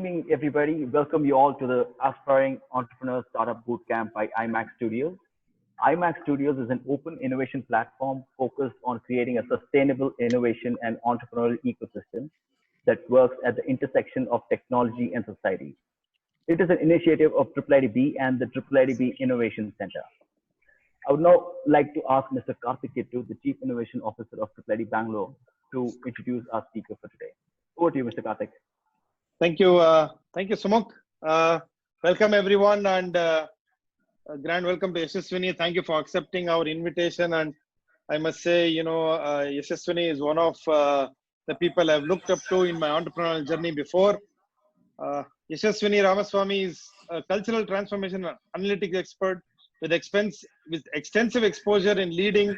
Evening, everybody. Welcome you all to the Aspiring Entrepreneur Startup Bootcamp by IMACX Studios. IMACX Studios is an open innovation platform focused on creating a sustainable innovation and entrepreneurial ecosystem that works at the intersection of technology and society. It is an initiative of IIITB and the IIITB Innovation Center. I would now like to ask Mr. Karthik Kittu, the Chief Innovation Officer of IIIT Bangalore, to introduce our speaker for today. Over to you, Mr. Karthik. Thank you, Sumuk. Welcome everyone, and a grand welcome to Yeshasvini. Thank you for accepting our invitation. And I must say, Yeshasvini is one of the people I've looked up to in my entrepreneurial journey before. Yeshasvini Ramaswamy is a cultural transformation analytics expert with extensive exposure in leading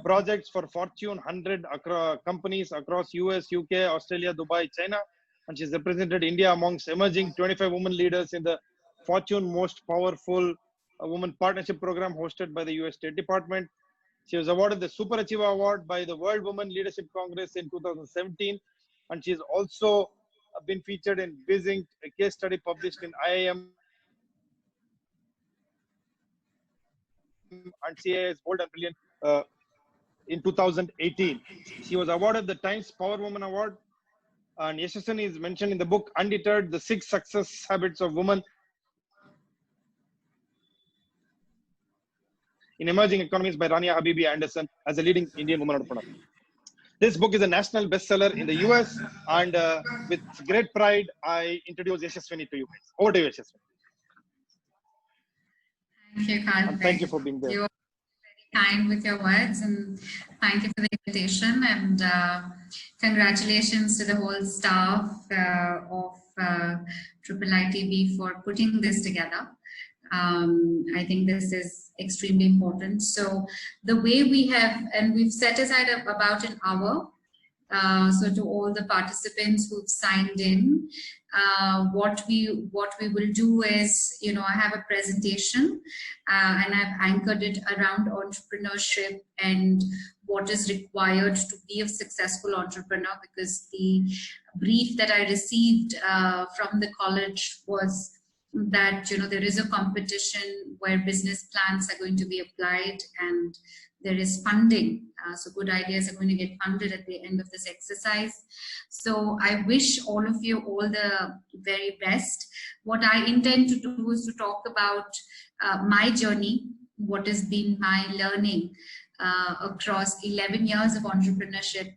projects for Fortune 100 companies across US, UK, Australia, Dubai, China. And she's represented India amongst emerging 25 women leaders in the Fortune Most Powerful Women Partnership Program hosted by the US State Department. She was awarded the Super Achiever Award by the World Women Leadership Congress in 2017. And she's also been featured in BizInc, a case study published in IIM and CAI's Bold and Brilliant in 2018. She was awarded the Times Power Woman Award. And Yeshasvini is mentioned in the book Undeterred, The 6 Success Habits of Women in Emerging Economies by Rania Habibi Anderson as a leading Indian woman entrepreneur. This book is a national bestseller in the US, and with great pride, I introduce Yeshasvini to you guys. Over to you, Yeshasvini. Thank you, Karthik. Thank you for being there. You were very kind with your words, and thank you for the invitation, and congratulations to the whole staff of IIITB for putting this together. I think this is extremely important. So the way we have, and we've set aside about an hour, so to all the participants who've signed in, what we will do is, I have a presentation and I've anchored it around entrepreneurship and what is required to be a successful entrepreneur, because the brief that I received from the college was that there is a competition where business plans are going to be applied and there is funding. So good ideas are going to get funded at the end of this exercise. So I wish all of you all the very best. What I intend to do is to talk about my journey, what has been my learning across 11 years of entrepreneurship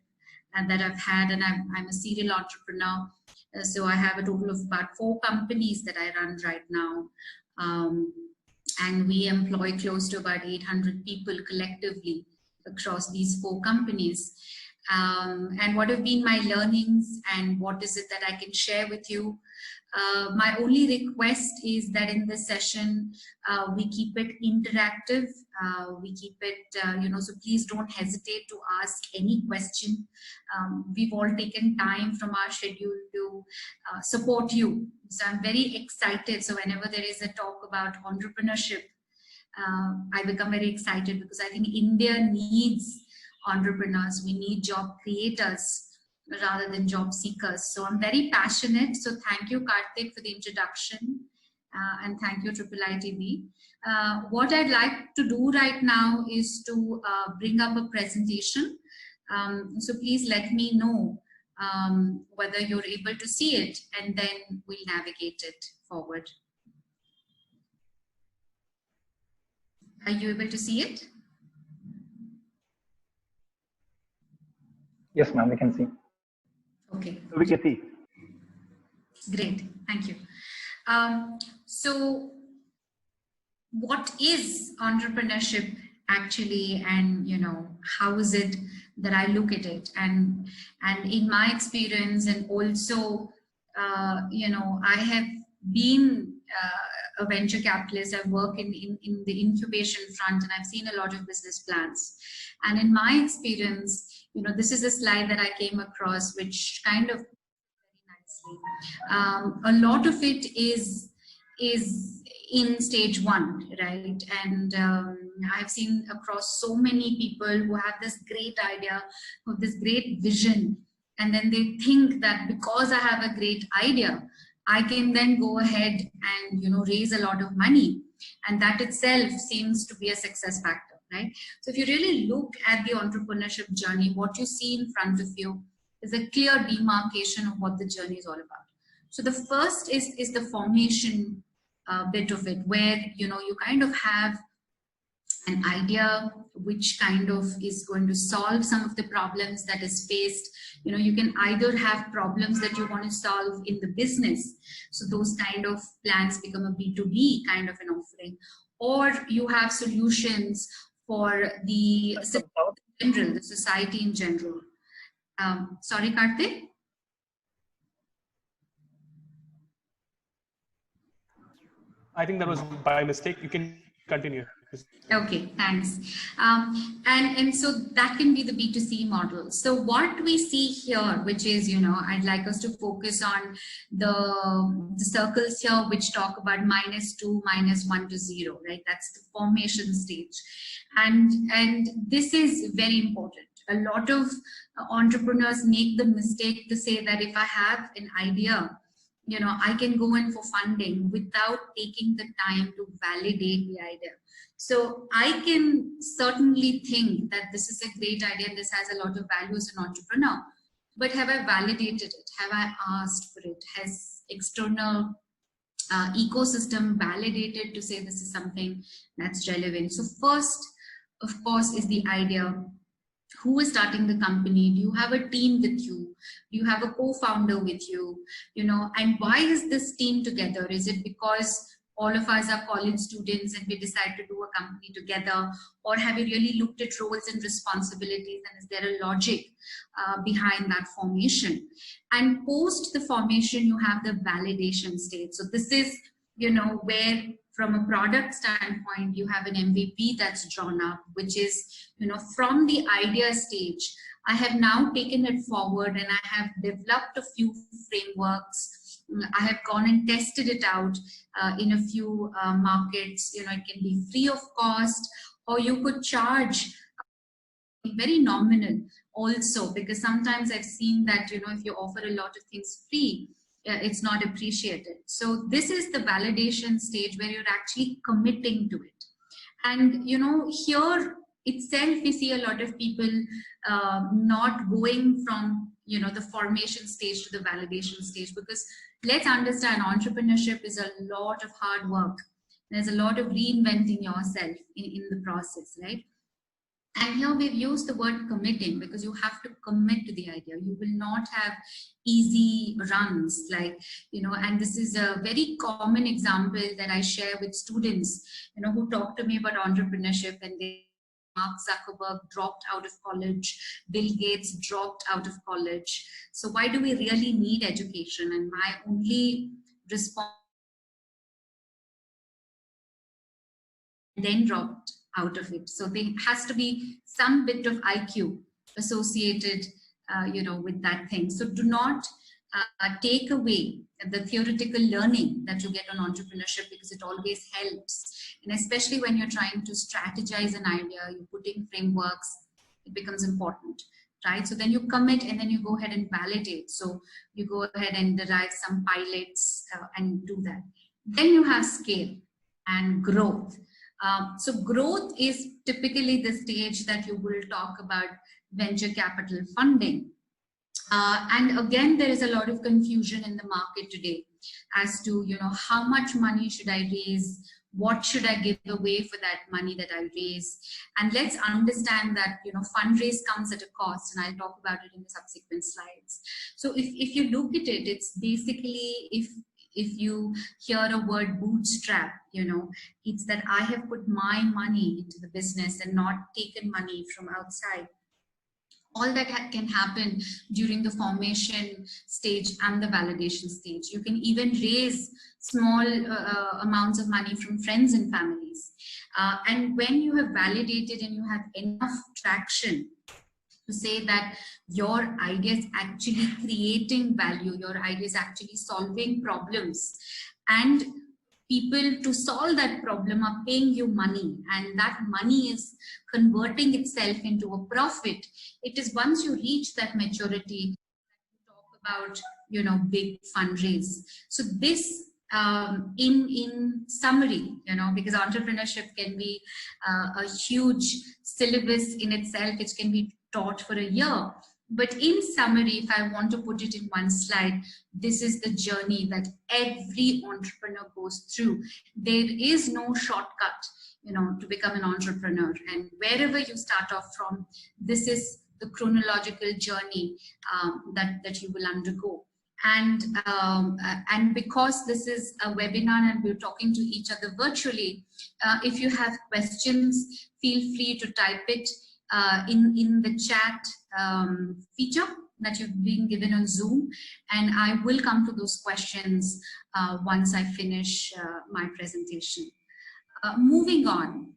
that I've had, and I'm a serial entrepreneur. So I have a total of about 4 companies that I run right now. And we employ close to about 800 people collectively across these 4 companies. And what have been my learnings and what is it that I can share with you? My only request is that in this session, we keep it interactive. We keep it, so please don't hesitate to ask any question. We've all taken time from our schedule to support you. So I'm very excited. So whenever there is a talk about entrepreneurship, I become very excited because I think India needs entrepreneurs. We need job creators rather than job seekers. So I'm very passionate. So thank you, Karthik, for the introduction. And thank you, IIITB. What I'd like to do right now is to bring up a presentation. So please let me know whether you're able to see it, and then we'll navigate it forward. Are you able to see it? Yes, ma'am, we can see. Okay. We can see. Great, thank you. So what is entrepreneurship actually, and how is it that I look at it? And in my experience, and also I have been a venture capitalist. I work in the incubation front, and I've seen a lot of business plans. And in my experience, this is a slide that I came across, which kind of very nicely. A lot of it is in stage 1, right? And I've seen across so many people who have this great idea, who have this great vision, and then they think that because I have a great idea, I can then go ahead and, you know, raise a lot of money. And that itself seems to be a success factor, right? So if you really look at the entrepreneurship journey, what you see in front of you is a clear demarcation of what the journey is all about. So the first is the formation bit of it, where, you know, you kind of have an idea which kind of is going to solve some of the problems that is faced. You know, you can either have problems that you want to solve in the business, so those kind of plans become a B2B kind of an offering, or you have solutions for the general, the society in general. Sorry, Karthik? I think that was by mistake. You can continue. Okay, thanks. And so that can be the B2C model. So what we see here, which is, you know, I'd like us to focus on the circles here, which talk about -2, -1 to 0, right? That's the formation stage. And this is very important. A lot of entrepreneurs make the mistake to say that if I have an idea, you know, I can go in for funding without taking the time to validate the idea. So I can certainly think that this is a great idea and this has a lot of value as an entrepreneur, but have I validated it? Have I asked for it? Has external ecosystem validated to say this is something that's relevant? So first, of course, is the idea. Who is starting the company? Do you have a team with you? Do you have a co-founder with you? You know, and why is this team together? Is it because all of us are college students and we decide to do a company together? Or have you really looked at roles and responsibilities, and is there a logic behind that formation? And post the formation, you have the validation stage. So this is, you know, where from a product standpoint, you have an MVP that's drawn up, which is, you know, from the idea stage, I have now taken it forward and I have developed a few frameworks. I have gone and tested it out in a few markets. You know, it can be free of cost, or you could charge very nominal also, because sometimes I've seen that, you know, if you offer a lot of things free, it's not appreciated. So this is the validation stage where you're actually committing to it. And, you know, here itself, we see a lot of people not going from, you know, the formation stage to the validation stage, because let's understand, entrepreneurship is a lot of hard work. There's a lot of reinventing yourself in the process, right? And here we've used the word committing, because you have to commit to the idea. You will not have easy runs, like, you know, and this is a very common example that I share with students, you know, who talk to me about entrepreneurship, and they, Mark Zuckerberg dropped out of college, Bill Gates dropped out of college. So why do we really need education? And my only response, then dropped out of it. So there has to be some bit of IQ associated, you know, with that thing. So do not take away the theoretical learning that you get on entrepreneurship, because it always helps. And especially when you're trying to strategize an idea, you're putting frameworks, it becomes important, right? So then you commit and then you go ahead and validate. So you go ahead and derive some pilots and do that. Then you have scale and growth. So growth is typically the stage that you will talk about venture capital funding. And again, there is a lot of confusion in the market today as to, you know, how much money should I raise? What should I give away for that money that I raise? And let's understand that, you know, fundraise comes at a cost, and I'll talk about it in the subsequent slides. So if you look at it, it's basically, if you hear a word bootstrap, you know, it's that I have put my money into the business and not taken money from outside. All that can happen during the formation stage and the validation stage. You can even raise small amounts of money from friends and families. And when you have validated and you have enough traction to say that your idea is actually creating value, your idea is actually solving problems, and people to solve that problem are paying you money, and that money is converting itself into a profit. It is once you reach that maturity, you talk about, big fundraise. So this, in summary, because entrepreneurship can be a huge syllabus in itself, which can be taught for a year. But in summary, if I want to put it in one slide, this is the journey that every entrepreneur goes through. There is no shortcut, to become an entrepreneur. And wherever you start off from, this is the chronological journey that you will undergo. And because this is a webinar and we're talking to each other virtually, if you have questions, feel free to type it in the chat feature that you've been given on Zoom, and I will come to those questions once I finish my presentation. Moving on,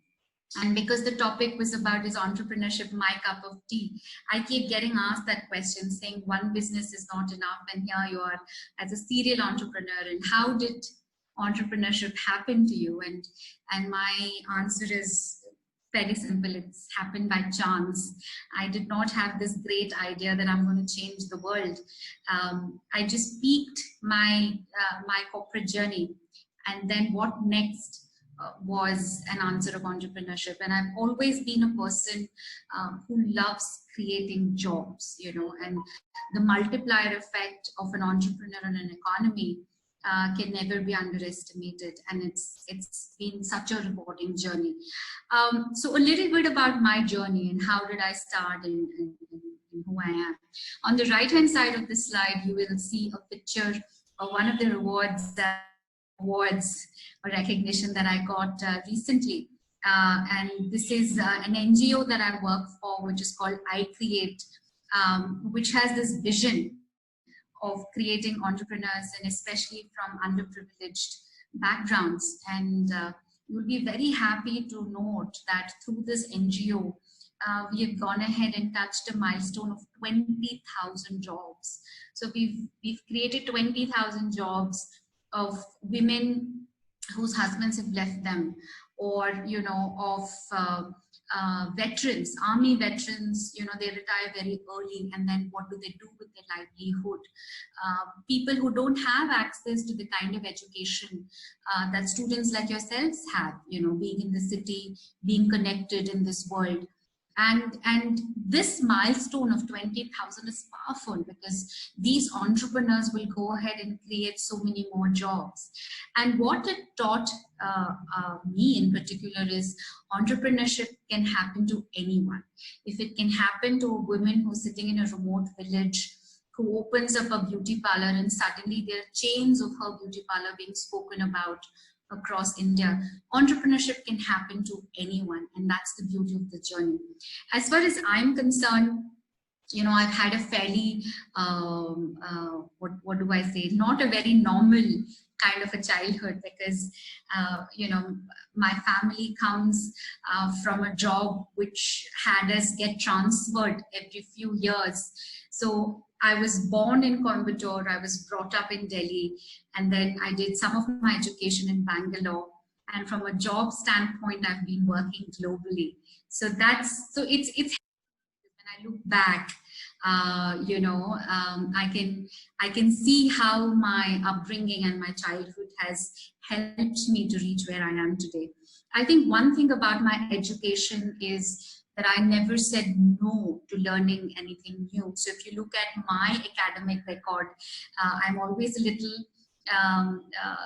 and because the topic was about is entrepreneurship my cup of tea, I keep getting asked that question, saying one business is not enough, and here you are as a serial entrepreneur, and how did entrepreneurship happen to you? And my answer is very simple. It's happened by chance. I did not have this great idea that I'm going to change the world. I just peaked my corporate journey, and then what next was an answer of entrepreneurship. And I've always been a person who loves creating jobs, and the multiplier effect of an entrepreneur on an economy can never be underestimated, and it's been such a rewarding journey. So a little bit about my journey and how did I start and who I am. On the right hand side of the slide, you will see a picture of one of the awards or recognition that I got recently, and this is an NGO that I work for, which is called ICreate, which has this vision of creating entrepreneurs, and especially from underprivileged backgrounds. And you'll be very happy to note that through this NGO, we have gone ahead and touched a milestone of 20,000 jobs. So we've created 20,000 jobs of women whose husbands have left them, or of veterans, army veterans, they retire very early, and then what do they do with their livelihood? People who don't have access to the kind of education that students like yourselves have, being in the city, being connected in this world. And this milestone of 20,000 is powerful, because these entrepreneurs will go ahead and create so many more jobs. And what it taught me in particular is entrepreneurship can happen to anyone. If it can happen to a woman who's sitting in a remote village, who opens up a beauty parlor, and suddenly there are chains of her beauty parlor being spoken about across India, entrepreneurship can happen to anyone, and that's the beauty of the journey. As far as I'm concerned, I've had a fairly, what do I say, not a very normal kind of a childhood, because, my family comes from a job which had us get transferred every few years. So I was born in Coimbatore, I was brought up in Delhi, and then I did some of my education in Bangalore. And from a job standpoint, I've been working globally. So it's when I look back, I can see how my upbringing and my childhood has helped me to reach where I am today. I think one thing about my education is that I never said no to learning anything new. So if you look at my academic record, I'm always a little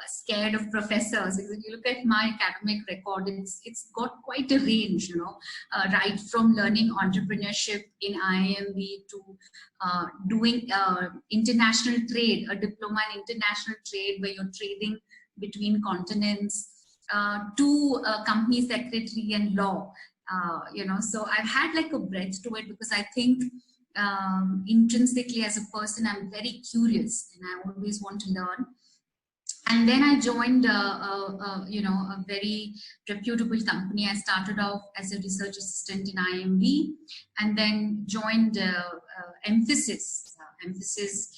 scared of professors. If you look at my academic record, it's got quite a range, right from learning entrepreneurship in IMB to doing international trade, a diploma in international trade where you're trading between continents, to company secretary and law. So I've had like a breadth to it, because I think intrinsically as a person, I'm very curious and I always want to learn. And then I joined a very reputable company. I started off as a research assistant in IMB, and then joined Emphasis. Emphasis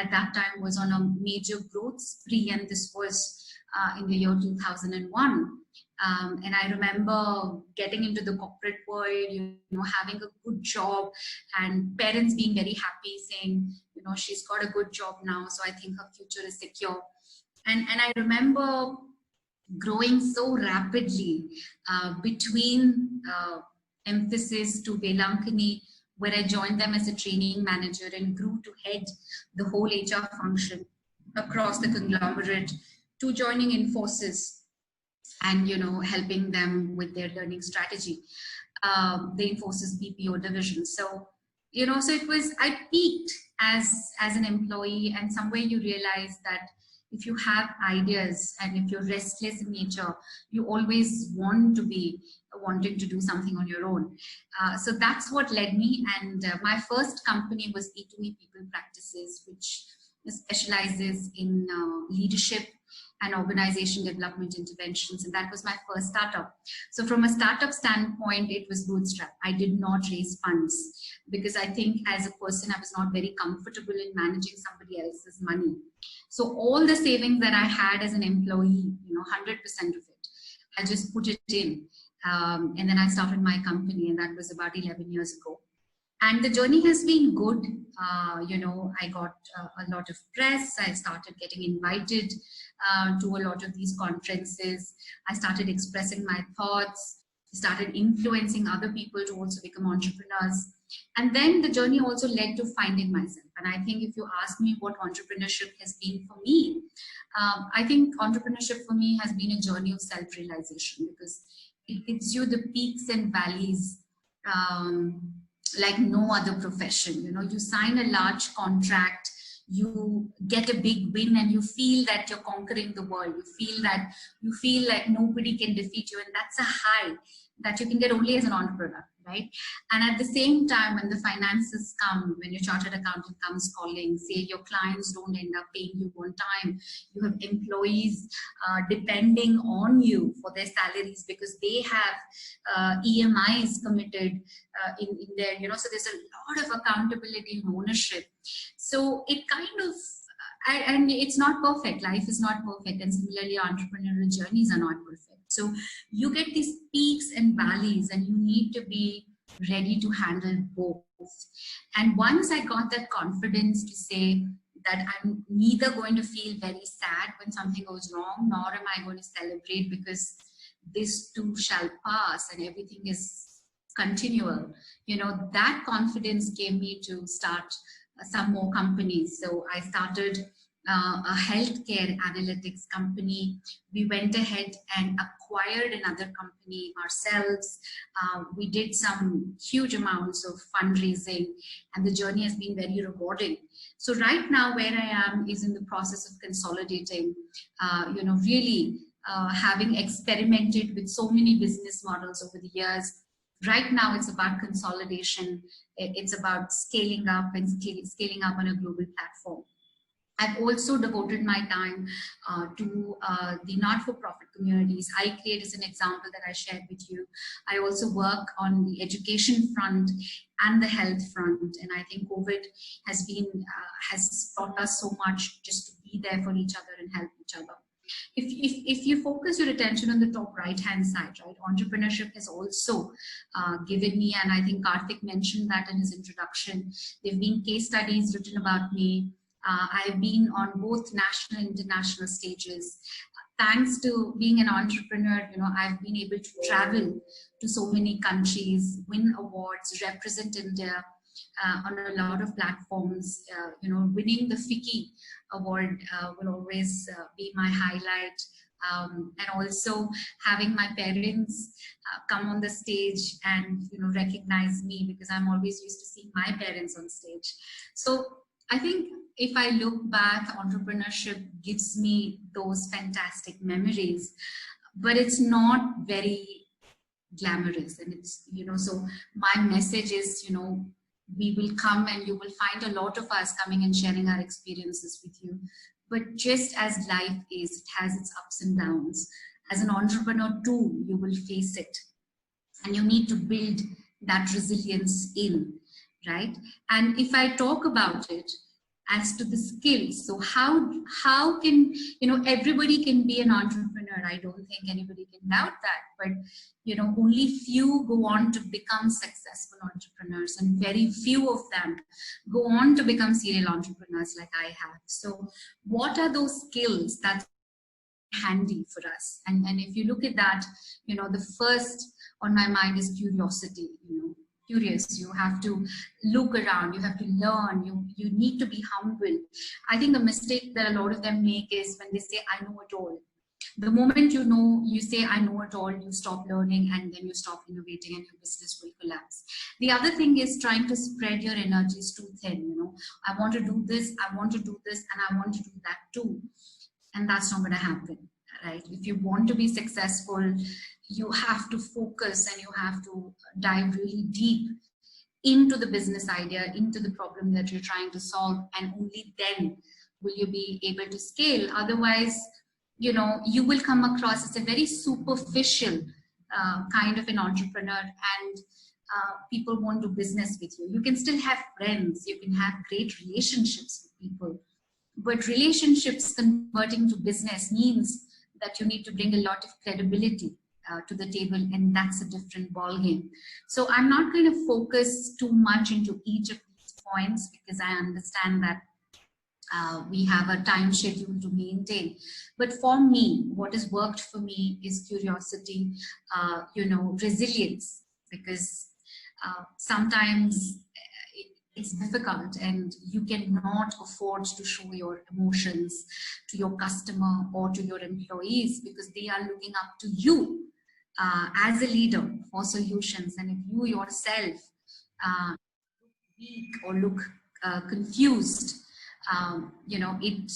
at that time was on a major growth spree, and this was in the year 2001. And I remember getting into the corporate world, having a good job, and parents being very happy, saying, she's got a good job now, so I think her future is secure. And I remember growing so rapidly between Emphasis to Velankani, where I joined them as a training manager and grew to head the whole HR function across the conglomerate, to joining Infosys and helping them with their learning strategy, the Infosys BPO division. So so it was, I peaked as an employee, and somewhere you realize that if you have ideas and if you're restless in nature, you always want to be wanting to do something on your own. So that's what led me. And my first company was E2E People Practices, which specializes in leadership and organization development interventions. And that was my first startup. So from a startup standpoint, it was bootstrap. I did not raise funds because I think as a person, I was not very comfortable in managing somebody else's money. So all the savings that I had as an employee, 100% of it, I just put it in. And then I started my company, and that was about 11 years ago. And the journey has been good. I got a lot of press. I started getting invited to a lot of these conferences. I started expressing my thoughts, started influencing other people to also become entrepreneurs. And then the journey also led to finding myself. And I think if you ask me what entrepreneurship has been for me, I think entrepreneurship for me has been a journey of self-realization, because it gives you the peaks and valleys like no other profession. You sign a large contract, you get a big win, and you feel that you're conquering the world. You feel like nobody can defeat you, and that's a high that you can get only as an entrepreneur, right? And at the same time, when the finances come, when your chartered accountant comes calling, say your clients don't end up paying you on time, you have employees depending on you for their salaries because they have EMIs committed in their, so there's a lot of accountability and ownership. So it kind of, and it's not perfect. Life is not perfect. And similarly, entrepreneurial journeys are not perfect. So you get these peaks and valleys, and you need to be ready to handle both. And once I got that confidence to say that I'm neither going to feel very sad when something goes wrong, nor am I going to celebrate, because this too shall pass and everything is continual. That confidence gave me to start some more companies. So I started a healthcare analytics company. We went ahead and acquired another company ourselves. We did some huge amounts of fundraising, and the journey has been very rewarding. So right now where I am is in the process of consolidating, really having experimented with so many business models over the years. Right now it's about consolidation. It's about scaling up and scaling up on a global platform. I've also devoted my time to the not-for-profit communities. ICREATE is an example that I shared with you. I also work on the education front and the health front. And I think COVID has taught us so much, just to be there for each other and help each other. If you focus your attention on the top right-hand side, right, entrepreneurship has also given me, and I think Karthik mentioned that in his introduction, there have been case studies written about me. I've been on both national and international stages. Thanks to being an entrepreneur, I've been able to travel to so many countries, win awards, represent India on a lot of platforms. Winning the FICCI award will always be my highlight. And also having my parents come on the stage and recognize me, because I'm always used to seeing my parents on stage. So I think if I look back, entrepreneurship gives me those fantastic memories, but it's not very glamorous. And it's, so my message is, we will come and you will find a lot of us coming and sharing our experiences with you. But just as life is, it has its ups and downs. As an entrepreneur too, you will face it. And you need to build that resilience in, right? And if I talk about it, as to the skills. So how can, you know, everybody can be an entrepreneur. I don't think anybody can doubt that, but you know, only few go on to become successful entrepreneurs, and very few of them go on to become serial entrepreneurs like I have. So what are those skills that's handy for us? And if you look at that, you know, the first on my mind is curiosity. You know, curious, you have to look around, you have to learn, you need to be humble. I think the mistake that a lot of them make is when they say I know it all. The moment you say I know it all, you stop learning, and then you stop innovating, and your business will collapse. The other thing is trying to spread your energies too thin. You know, I want to do this, I want to do this, and I want to do that too. And that's not going to happen, right? If you want to be successful, you have to focus and you have to dive really deep into the business idea, into the problem that you're trying to solve, and only then will you be able to scale. Otherwise, you know, you will come across as a very superficial kind of an entrepreneur, and people won't do business with you. You can still have friends, you can have great relationships with people, but relationships converting to business means that you need to bring a lot of credibility to the table, and that's a different ballgame. So I'm not going to focus too much into each of these points, because I understand that we have a time schedule to maintain. But for me, what has worked for me is curiosity, you know, resilience, because sometimes it's difficult and you cannot afford to show your emotions to your customer or to your employees, because they are looking up to you as a leader for solutions. And if you yourself weak or look confused, you know, it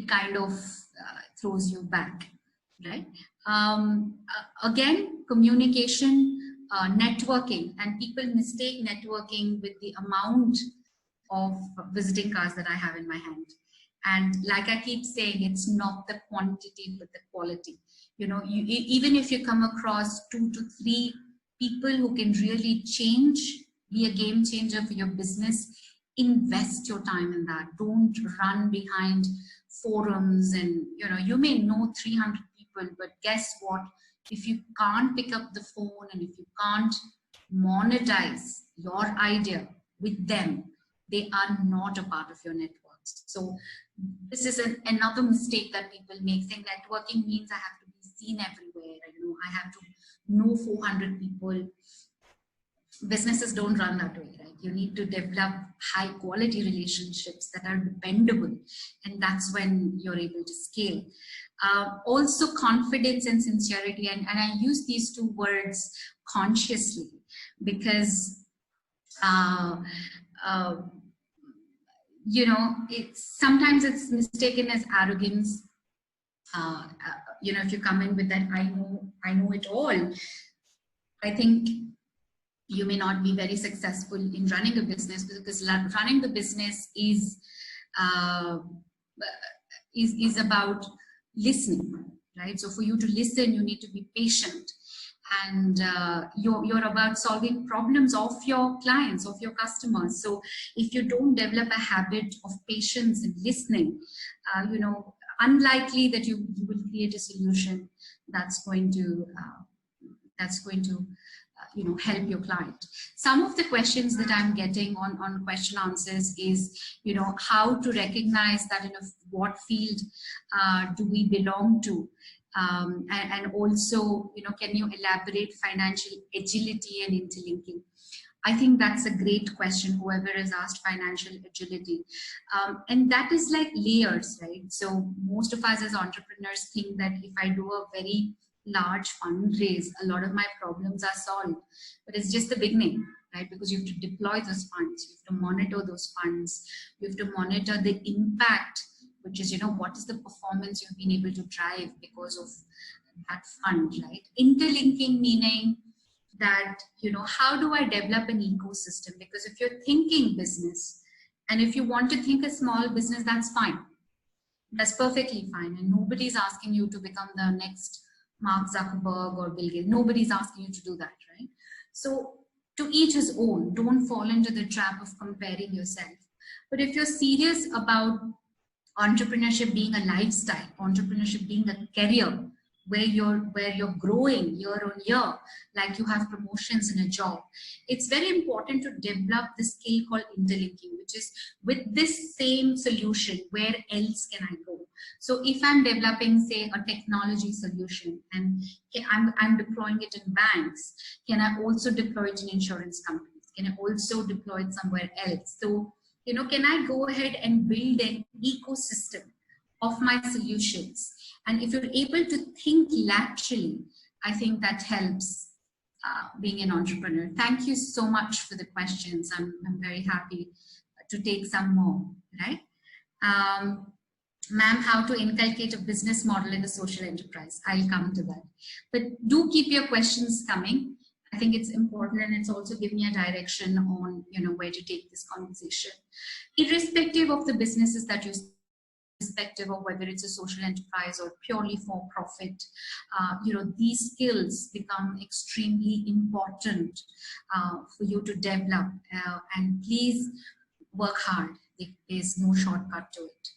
kind of throws you back, right? Again, communication, networking, and people mistake networking with the amount of visiting cards that I have in my hand. And like I keep saying, it's not the quantity but the quality. You know, even if you come across 2 to 3 people who can really be a game changer for your business, invest your time in that. Don't run behind forums, and you know, you may know 300 people, but guess what? If you can't pick up the phone and if you can't monetize your idea with them, they are not a part of your networks. So this is another mistake that people make, saying networking means I have to be seen everywhere. You know, I have to know 400 people. Businesses don't run that way, right? You need to develop high quality relationships that are dependable, and that's when you're able to scale. Also confidence and sincerity, and I use these 2 words consciously, because you know, sometimes it's mistaken as arrogance. You know, if you come in with that I know it all, I think you may not be very successful in running a business, because running the business is about listening, right? So for you to listen, you need to be patient, and you're about solving problems of your clients, of your customers. So if you don't develop a habit of patience and listening, you know, unlikely that you will create a solution that's going to you know, help your client. Some of the questions that I'm getting on question answers is, you know, how to recognize that in what field do we belong to, and also, you know, can you elaborate financial agility and interlinking? I think that's a great question, whoever has asked financial agility. And that is like layers, right? So most of us as entrepreneurs think that if I do a very large fundraise, a lot of my problems are solved, but it's just the beginning, right? Because you have to deploy those funds, you have to monitor those funds, you have to monitor the impact, which is, you know, what is the performance you've been able to drive because of that fund, right? Interlinking meaning that, you know, how do I develop an ecosystem? Because if you're thinking business, and if you want to think a small business, that's fine, that's perfectly fine, and nobody's asking you to become the next Mark Zuckerberg or Bill Gates. Nobody's asking you to do that, right? So to each his own. Don't fall into the trap of comparing yourself. But if you're serious about entrepreneurship being a lifestyle, entrepreneurship being a career, where you're growing year on year, like you have promotions in a job, it's very important to develop the skill called interlinking, which is with this same solution, where else can I go? So if I'm developing, say, a technology solution and I'm deploying it in banks, can I also deploy it in insurance companies? Can I also deploy it somewhere else? So, you know, can I go ahead and build an ecosystem of my solutions? And if you're able to think laterally, I think that helps being an entrepreneur. Thank you so much for the questions. I'm very happy to take some more, right? Ma'am, how to inculcate a business model in a social enterprise? I'll come to that. But do keep your questions coming. I think it's important, and it's also giving me a direction on, you know, where to take this conversation. Irrespective of the businesses that you, irrespective of whether it's a social enterprise or purely for profit, you know, these skills become extremely important for you to develop. And please work hard. There's no shortcut to it.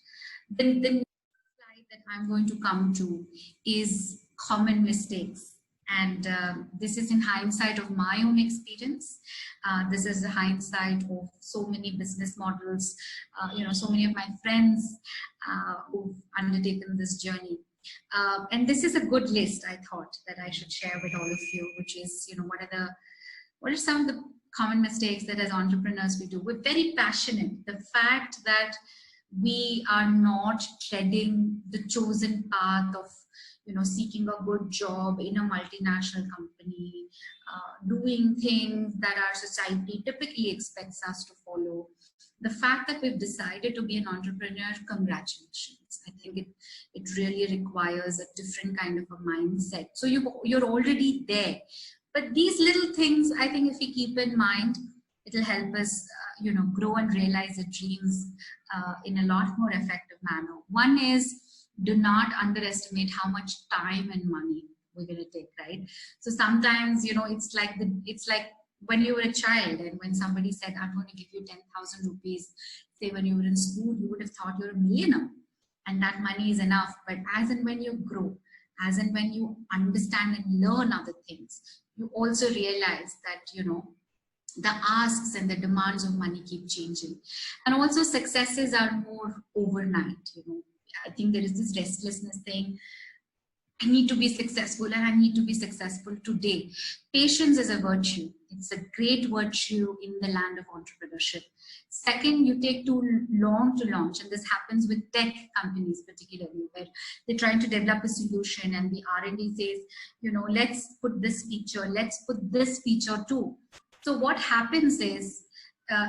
The next slide that I'm going to come to is common mistakes. And this is in hindsight of my own experience. This is the hindsight of so many business models, you know, so many of my friends who've undertaken this journey. And this is a good list, I thought, that I should share with all of you, which is, you know, what are some of the common mistakes that as entrepreneurs we do? We're very passionate. The fact that we are not treading the chosen path of, you know, seeking a good job in a multinational company, doing things that our society typically expects us to follow. The fact that we've decided to be an entrepreneur, congratulations. I think it really requires a different kind of a mindset. So you're already there. But these little things, I think if we keep in mind, it'll help us, you know, grow and realize the dreams in a lot more effective manner. One is, do not underestimate how much time and money we're going to take, right? So sometimes, you know, it's like when you were a child and when somebody said, I'm going to give you 10,000 rupees, say when you were in school, you would have thought you're a millionaire and that money is enough. But as and when you grow, as and when you understand and learn other things, you also realize that, you know, the asks and the demands of money keep changing. And also successes are more overnight, you know. I think there is this restlessness thing. I need to be successful and I need to be successful today. Patience is a virtue. It's a great virtue in the land of entrepreneurship. Second, you take too long to launch, and this happens with tech companies particularly, where they're trying to develop a solution and the R&D says, you know, let's put this feature, let's put this feature too. So what happens is,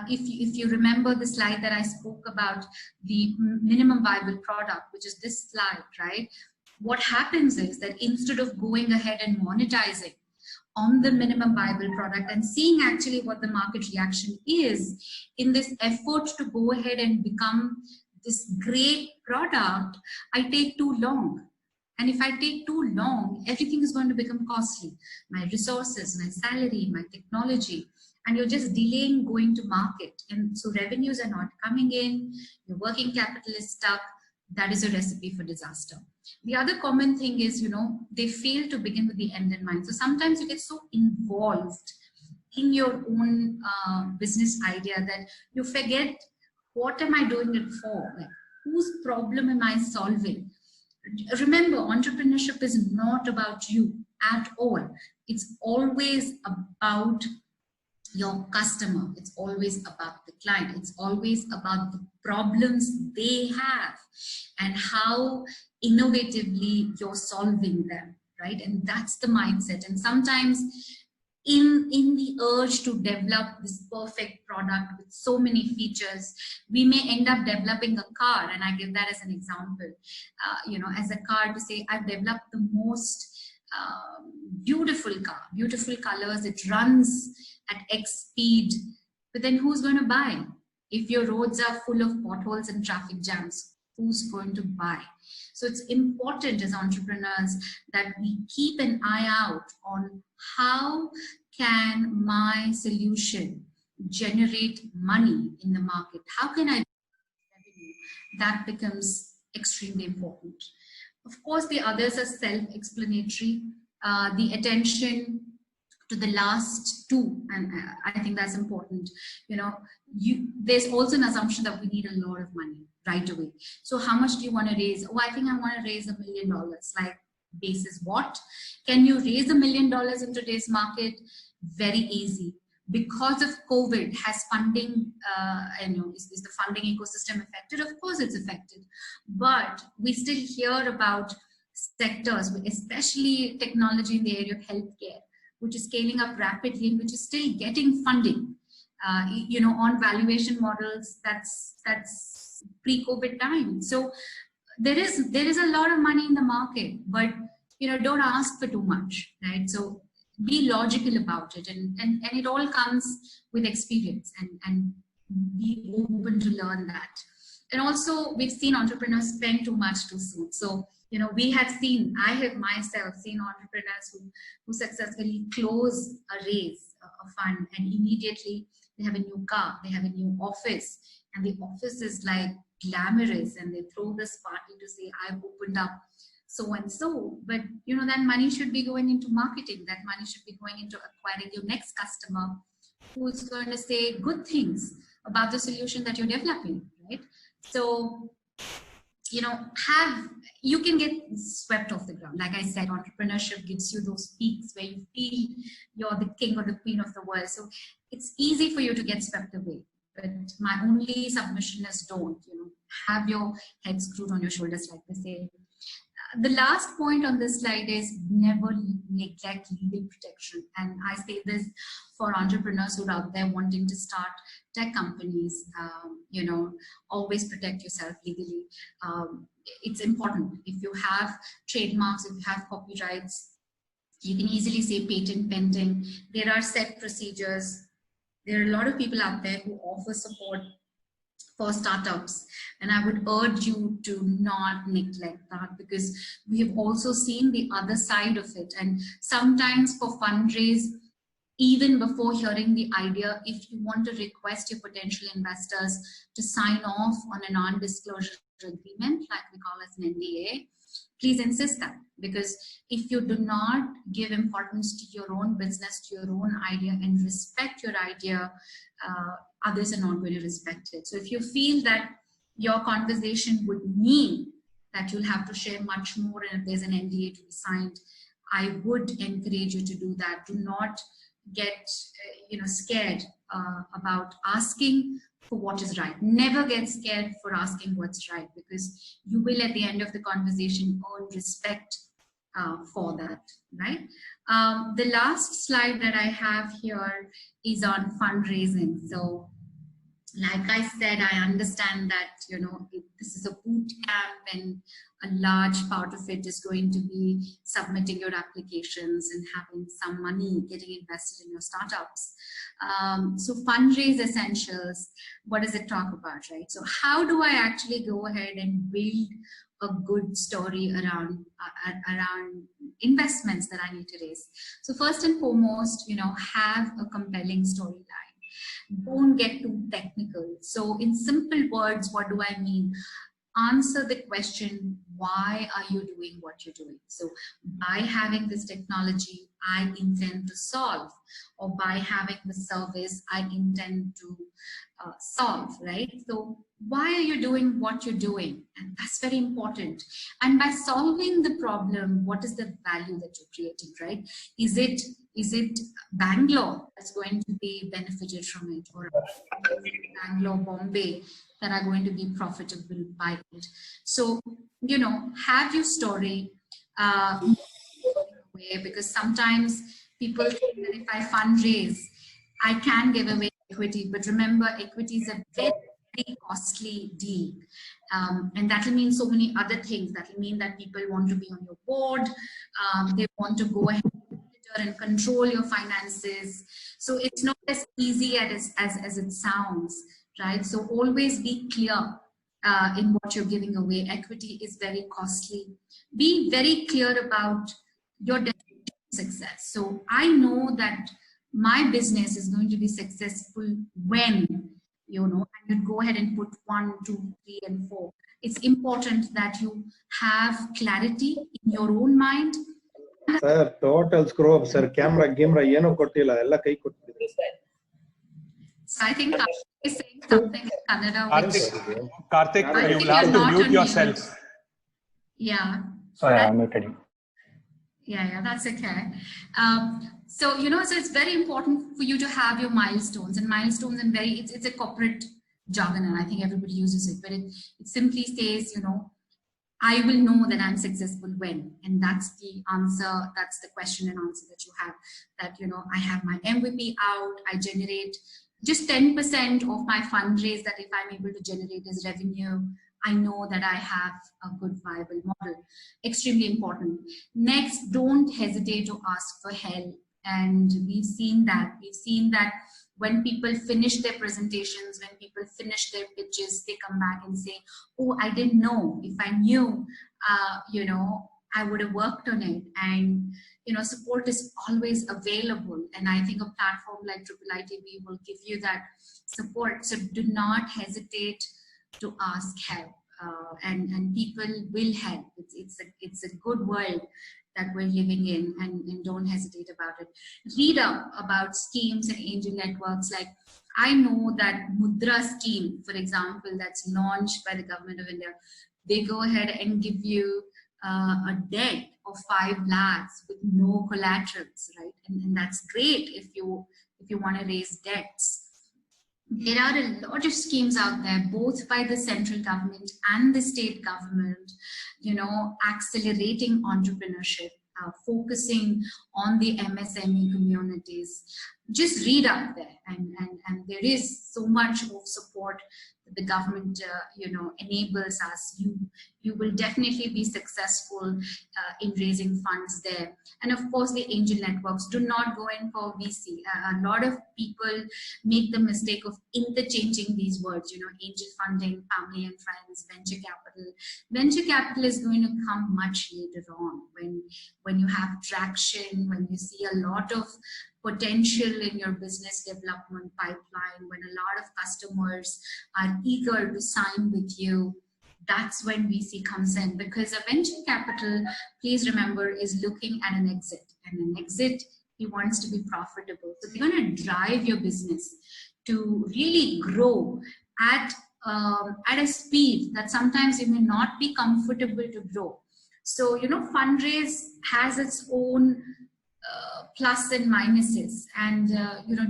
if you remember the slide that I spoke about, the minimum viable product, which is this slide, right? What happens is that instead of going ahead and monetizing on the minimum viable product and seeing actually what the market reaction is, in this effort to go ahead and become this great product, I take too long. And if I take too long, everything is going to become costly. My resources, my salary, my technology, and you're just delaying going to market. And so revenues are not coming in, your working capital is stuck. That is a recipe for disaster. The other common thing is, you know, they fail to begin with the end in mind. So sometimes you get so involved in your own business idea that you forget, what am I doing it for? Like, whose problem am I solving? Remember, entrepreneurship is not about you at all. It's always about your customer. It's always about the client. It's always about the problems they have and how innovatively you're solving them, right? And that's the mindset. And sometimes in the urge to develop this perfect product with so many features, we may end up developing a car. And I give that as an example, you know, as a car, to say, I've developed the most beautiful car, beautiful colors, it runs at X speed, but then who's going to buy? If your roads are full of potholes and traffic jams, who's going to buy? So it's important as entrepreneurs that we keep an eye out on how can my solution generate money in the market? How can I that becomes extremely important. Of course, the others are self-explanatory. The attention to the last two, and I think that's important. You know, there's also an assumption that we need a lot of money right away. So how much do you want to raise? Oh, I think I want to raise $1 million. Like, basis what? Can you raise $1 million in today's market? Very easy. Because of COVID, has funding, is the funding ecosystem affected? Of course it's affected. But we still hear about sectors, especially technology in the area of healthcare, which is scaling up rapidly and which is still getting funding. On valuation models, that's pre-COVID time. So there is a lot of money in the market, but don't ask for too much, right? So be logical about it, and it all comes with experience, and be open to learn that. And also, we've seen entrepreneurs spend too much too soon. So I have myself seen entrepreneurs who successfully close a raise, a fund, and immediately they have a new car, they have a new office, and the office is like glamorous, and they throw this party to say, I've opened up so and so. But that money should be going into marketing, that money should be going into acquiring your next customer who's going to say good things about the solution that you're developing, right? So you can get swept off the ground. Like I said, entrepreneurship gives you those peaks where you feel you're the king or the queen of the world. So it's easy for you to get swept away. But my only submission is don't, have your head screwed on your shoulders, like they say. The last point on this slide is never neglect legal protection. And I say this for entrepreneurs who are out there wanting to start tech companies, always protect yourself legally. It's important. If you have trademarks, if you have copyrights, you can easily say patent pending. There are set procedures. There are a lot of people out there who offer support for startups, and I would urge you to not neglect that, because we have also seen the other side of it. And sometimes for fundraise, even before hearing the idea, if you want to request your potential investors to sign off on a non-disclosure agreement, like we call as an NDA, please insist that, because if you do not give importance to your own business, to your own idea, and respect your idea, others are not going to respect it. So if you feel that your conversation would mean that you'll have to share much more, and if there's an NDA to be signed, I would encourage you to do that. Do not get scared about asking for what is right. Never get scared for asking what's right, because you will at the end of the conversation earn respect for that, right? The last slide that I have here is on fundraising. So like I said, I understand that, this is a boot camp, and a large part of it is going to be submitting your applications and having some money getting invested in your startups. So fundraise essentials, what does it talk about, right? So how do I actually go ahead and build a good story around investments that I need to raise? So first and foremost, have a compelling storyline. Don't get too technical. So in simple words, what do I mean? Answer the question, why are you doing what you're doing? So by having this technology, I intend to solve, or by having the service, I intend to solve, right? So why are you doing what you're doing? And that's very important. And by solving the problem, what is the value that you're creating, right? Is it Bangalore that's going to be benefited from it, or Bangalore, Bombay that are going to be profitable by it? So, have your story, because sometimes people think that if I fundraise, I can give away equity. But remember, equity is a very, very costly deal. And that will mean so many other things. That will mean that people want to be on your board. They want to go ahead and control your finances. So it's not as easy as it sounds, right? So always be clear in what you're giving away. Equity is very costly. Be very clear about your definition of success. So I know that my business is going to be successful when, and you'd go ahead and put 1, 2, 3, and 4. It's important that you have clarity in your own mind. Sir, total screw up, sir. Camera, yeno kottila, ella kai kottide. So I think Karthik is saying something in Kannada. Karthik, you will have to mute yourself. Yeah. Sorry, I muted you. Yeah, that's okay. So, so it's very important for you to have your milestones, and it's a corporate jargon, and I think everybody uses it, but it simply says, I will know that I'm successful when, and that's the answer, that's the question and answer that you have, that, I have my MVP out, I generate just 10% of my fundraise that if I'm able to generate as revenue, I know that I have a good viable model. Extremely important. Next, don't hesitate to ask for help. And we've seen that when people finish their presentations, when people finish their pitches, they come back and say, oh, I didn't know. If I knew, I would have worked on it. And, support is always available. And I think a platform like IIITB will give you that support. So do not hesitate to ask help, and people will help. It's a good world that we're living in, and don't hesitate about it. Read up about schemes and angel networks. Like, I know that Mudra scheme, for example, that's launched by the government of India, they go ahead and give you a debt of 5 lakhs with no collaterals, right? And that's great if you want to raise debts. There are a lot of schemes out there, both by the central government and the state government, accelerating entrepreneurship, focusing on the MSME communities. Just read up there, and there is so much of support that the government, enables us. You will definitely be successful in raising funds there. And of course, the angel networks, do not go in for VC. A lot of people make the mistake of interchanging these words, angel funding, family and friends, venture capital. Venture capital is going to come much later on, when you have traction, when you see a lot of potential in your business development pipeline, when a lot of customers are eager to sign with you. That's when VC comes in, because a venture capital, please remember, is looking at an exit, and an exit, he wants to be profitable. So they're going to drive your business to really grow at a speed that sometimes you may not be comfortable to grow. So, fundraise has its own plus and minuses, and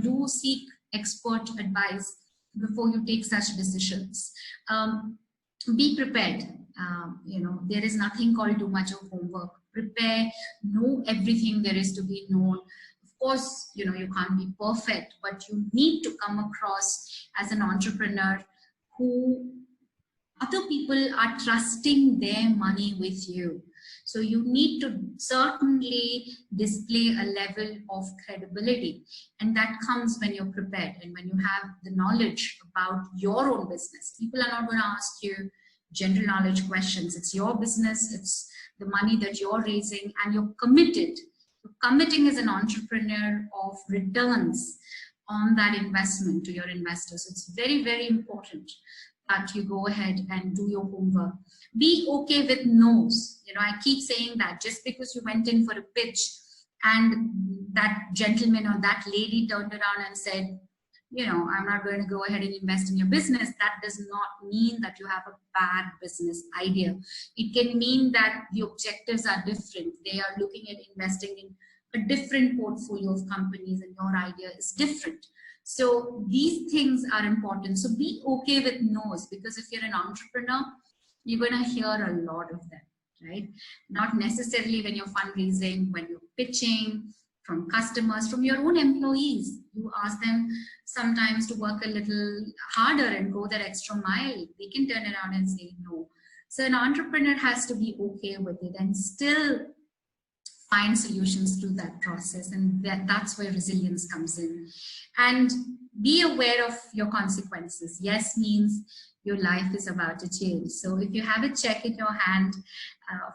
do seek expert advice before you take such decisions. Be prepared. There is nothing called too much of homework. Prepare, know everything there is to be known. Of course, you can't be perfect, but you need to come across as an entrepreneur who other people are trusting their money with you. So you need to certainly display a level of credibility, and that comes when you're prepared and when you have the knowledge about your own business. People are not going to ask you general knowledge questions. It's your business, it's the money that you're raising, and you're committed. You're committing as an entrepreneur of returns on that investment to your investors. It's very, very important that you go ahead and do your homework. Be okay with no's. I keep saying that just because you went in for a pitch and that gentleman or that lady turned around and said, I'm not going to go ahead and invest in your business, that does not mean that you have a bad business idea. It can mean that the objectives are different. They are looking at investing in a different portfolio of companies, and your idea is different. So these things are important. So be okay with no's, because if you're an entrepreneur, you're going to hear a lot of them, right? Not necessarily when you're fundraising, when you're pitching, from customers, from your own employees. You ask them sometimes to work a little harder and go that extra mile. They can turn around and say no. So an entrepreneur has to be okay with it and still find solutions to that process, and that's where resilience comes in. And be aware of your consequences. Yes means your life is about to change. So if you have a check in your hand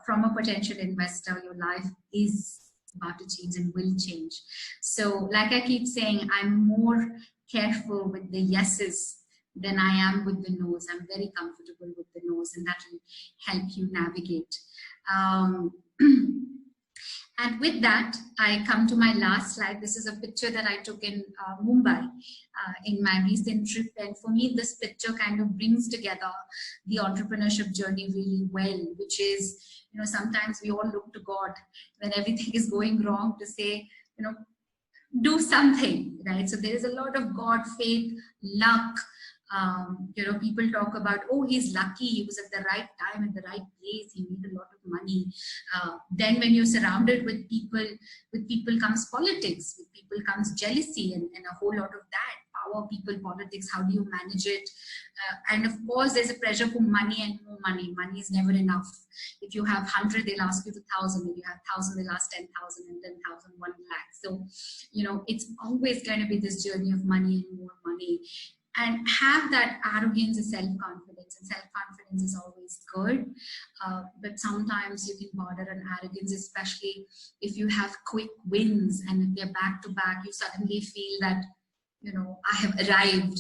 from a potential investor, your life is about to change and will change. So like I keep saying, I'm more careful with the yeses than I am with the no's. I'm very comfortable with the no's, and that will help you navigate. And with that, I come to my last slide. This is a picture that I took in Mumbai in my recent trip. And for me, this picture kind of brings together the entrepreneurship journey really well, which is, sometimes we all look to God when everything is going wrong to say, do something, right? So there is a lot of God, faith, luck. People talk about, oh, he's lucky, he was at the right time, at the right place, he made a lot of money. Then when you're surrounded with people comes politics, with people comes jealousy and a whole lot of that. Power, people, politics, how do you manage it? And of course, there's a pressure for money and more money. Money is never enough. If you have 100, they'll ask you for 1,000. If you have 1,000, they'll ask 10,000, and 10,000, 1 lakh. So, it's always going to be this journey of money and more money. And have that arrogance and self-confidence. And self-confidence is always good, but sometimes you can border on arrogance, especially if you have quick wins and if they're back to back, you suddenly feel that, I have arrived.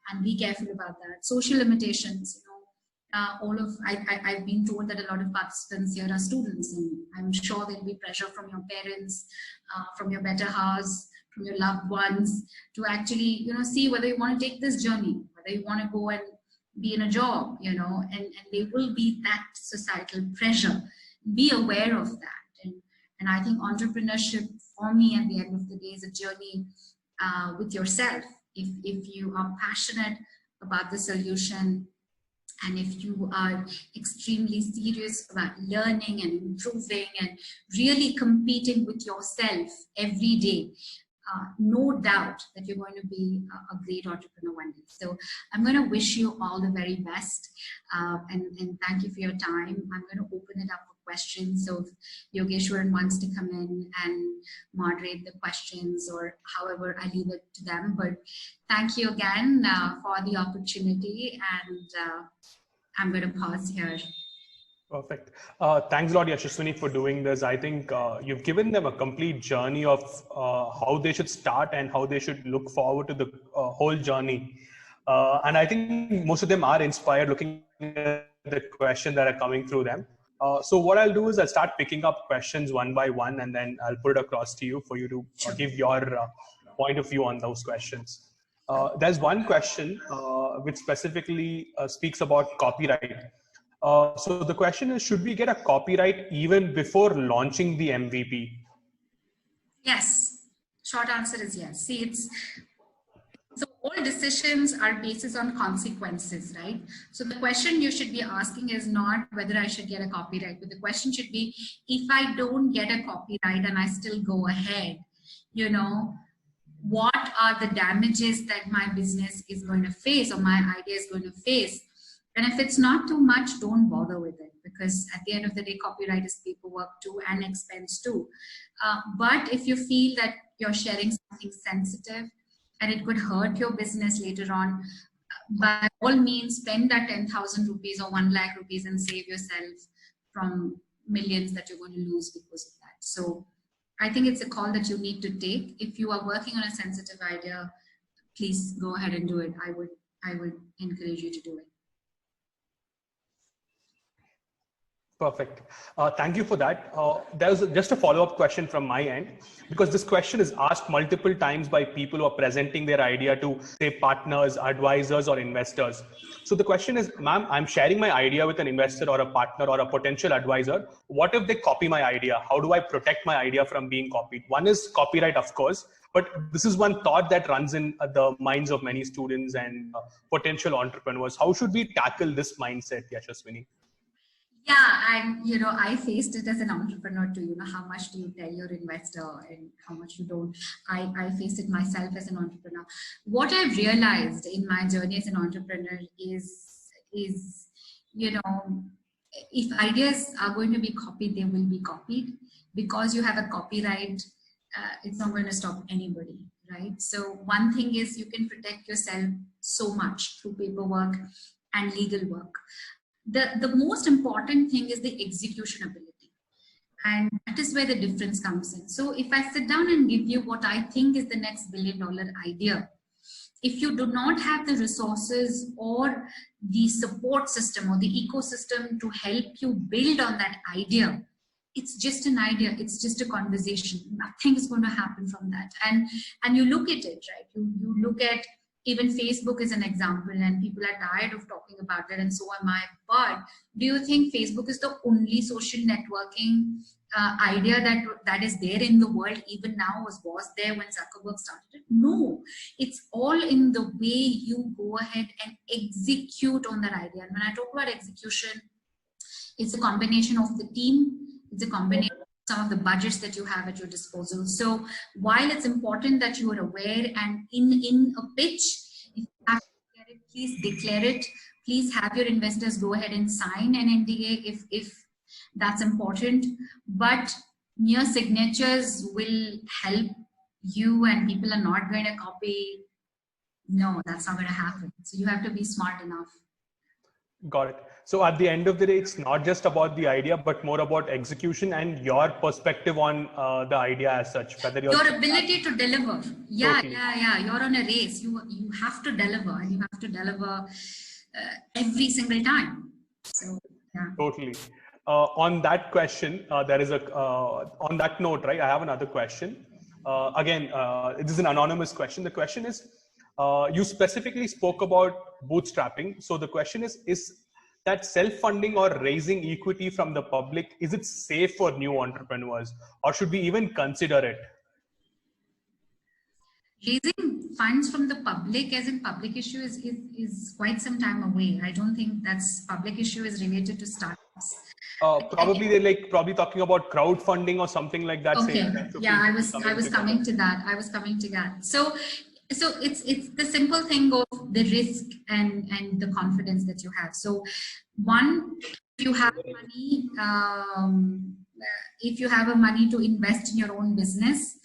And be careful about that. Social limitations, I've been told that a lot of participants here are students, and I'm sure there'll be pressure from your parents, from your better halves, from your loved ones, to actually, see whether you want to take this journey, whether you want to go and be in a job, and there will be that societal pressure. Be aware of that. And I think entrepreneurship, for me, at the end of the day, is a journey with yourself. If you are passionate about the solution, and if you are extremely serious about learning and improving and really competing with yourself every day, no doubt that you're going to be a great entrepreneur one day. So I'm going to wish you all the very best, and thank you for your time. I'm going to open it up for questions. So if Yogeshwaran wants to come in and moderate the questions, or however, I leave it to them. But thank you again for the opportunity, and I'm going to pause here. Perfect. Thanks a lot, Yeshasvini, for doing this. I think you've given them a complete journey of how they should start and how they should look forward to the whole journey. And I think most of them are inspired looking at the questions that are coming through them. So what I'll do is I'll start picking up questions one by one, and then I'll put it across to you for you to give your point of view on those questions. There's one question which specifically speaks about copyright. So the question is, should we get a copyright even before launching the MVP? Yes. Short answer is yes. See, so all decisions are based on consequences, right? So the question you should be asking is not whether I should get a copyright, but the question should be, if I don't get a copyright and I still go ahead, what are the damages that my business is going to face, or my idea is going to face? And if it's not too much, don't bother with it, because at the end of the day, copyright is paperwork too and expense too. But if you feel that you're sharing something sensitive and it could hurt your business later on, by all means, spend that 10,000 rupees or 1 lakh rupees and save yourself from millions that you're going to lose because of that. So I think it's a call that you need to take. If you are working on a sensitive idea, please go ahead and do it. I would encourage you to do it. Perfect. Thank you for that. There's just a follow-up question from my end, because this question is asked multiple times by people who are presenting their idea to, say, partners, advisors, or investors. So the question is, ma'am, I'm sharing my idea with an investor or a partner or a potential advisor. What if they copy my idea? How do I protect my idea from being copied? One is copyright, of course, but this is one thought that runs in the minds of many students and potential entrepreneurs. How should we tackle this mindset, Yeshasvini? Yeah, and I faced it as an entrepreneur too. How much do you tell your investor and how much you don't? I faced it myself as an entrepreneur. What I've realized in my journey as an entrepreneur is if ideas are going to be copied, they will be copied. Because you have a copyright, it's not going to stop anybody, right? So one thing is, you can protect yourself so much through paperwork and legal work. The most important thing is the execution ability, and that is where the difference comes in. So if I sit down and give you what I think is the next $1 billion idea, if you do not have the resources or the support system or the ecosystem to help you build on that idea, it's just an idea, it's just a conversation. Nothing is going to happen from that. And you look at it, right? You look at even Facebook is an example, and people are tired of talking about it, and so am I. But do you think Facebook is the only social networking idea that is there in the world even now, was there when Zuckerberg started it? No, it's all in the way you go ahead and execute on that idea. And when I talk about execution, it's a combination of the team, it's a combination of some of the budgets that you have at your disposal. So while it's important that you are aware, and in a pitch, if you have to declare it, please declare it. Please have your investors go ahead and sign an NDA if that's important. But mere signatures will help you, and people are not going to copy. No, that's not going to happen. So you have to be smart enough. Got it. So at the end of the day, it's not just about the idea, but more about execution and your perspective on the idea as such. Whether your ability to deliver. Yeah, totally. yeah. You're on a race. You have to deliver, and you have to deliver every single time. So yeah. Totally. On that question, there is on that note, right? I have another question. Again, this is an anonymous question. The question is, you specifically spoke about bootstrapping. So the question is that self-funding or raising equity from the public, is it safe for new entrepreneurs, or should we even consider it? Raising funds from the public, as in public issue, is quite some time away. I don't think that's public issue is related to startups. Probably they're probably talking about crowdfunding or something like that. Okay. Yeah, I was coming to that. So it's the simple thing of the risk and the confidence that you have. So one, if you have money, if you have money to invest in your own business,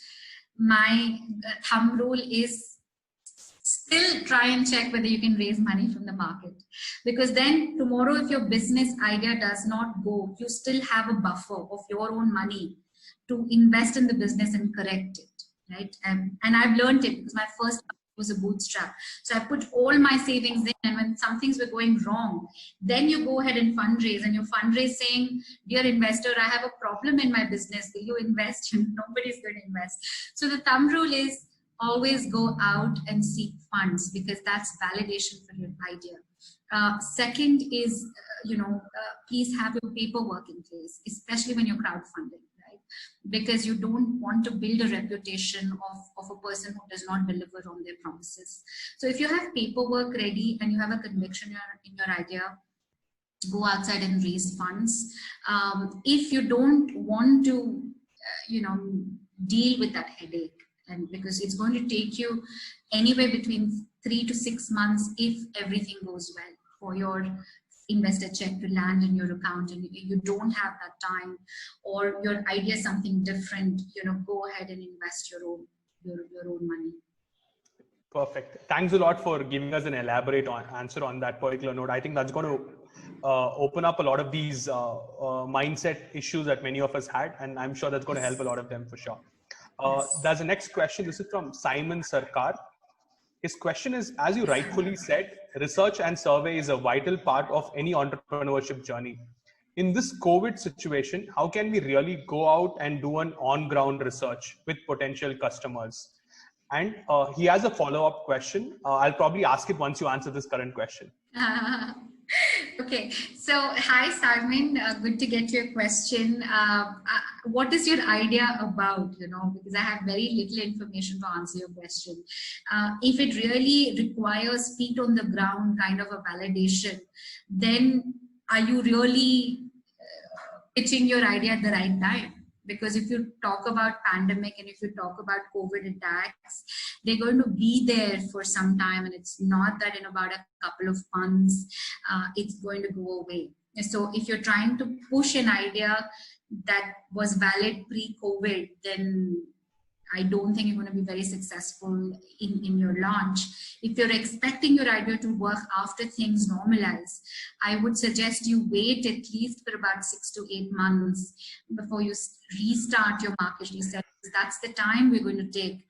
my thumb rule is still try and check whether you can raise money from the market, because then tomorrow if your business idea does not go, you still have a buffer of your own money to invest in the business and correct it. Right. And I've learned it because my first was a bootstrap. So I put all my savings in, and when some things were going wrong, then you go ahead and fundraise, and you fundraise saying, dear investor, I have a problem in my business. Will you invest? Nobody's going to invest. So the thumb rule is always go out and seek funds, because that's validation for your idea. Second is, please have your paperwork in place, especially when you're crowdfunding. Because you don't want to build a reputation of a person who does not deliver on their promises. So if you have paperwork ready and you have a conviction in your idea, go outside and raise funds. If you don't want to, deal with that headache, and because it's going to take you anywhere between 3 to 6 months if everything goes well for your investor check to land in your account, and you don't have that time, or your idea is something different, go ahead and invest your own money. Perfect. Thanks a lot for giving us an elaborate answer on that particular note. I think that's going to open up a lot of these mindset issues that many of us had, and I'm sure that's going to help a lot of them for sure. There's a next question. This is from Simon Sarkar. His question is, as you rightfully said, research and survey is a vital part of any entrepreneurship journey. In this COVID situation, how can we really go out and do an on-ground research with potential customers? And he has a follow-up question. I'll probably ask it once you answer this current question. Okay, so hi Simon, good to get your question. What is your idea about, because I have very little information to answer your question. If it really requires feet on the ground kind of a validation, then are you really pitching your idea at the right time? Because if you talk about pandemic and if you talk about COVID attacks, they're going to be there for some time, and it's not that in about a couple of months, it's going to go away. So if you're trying to push an idea that was valid pre-COVID, then I don't think you're going to be very successful in your launch. If you're expecting your idea to work after things normalize, I would suggest you wait at least for about 6 to 8 months before you restart your market research. That's the time we're going to take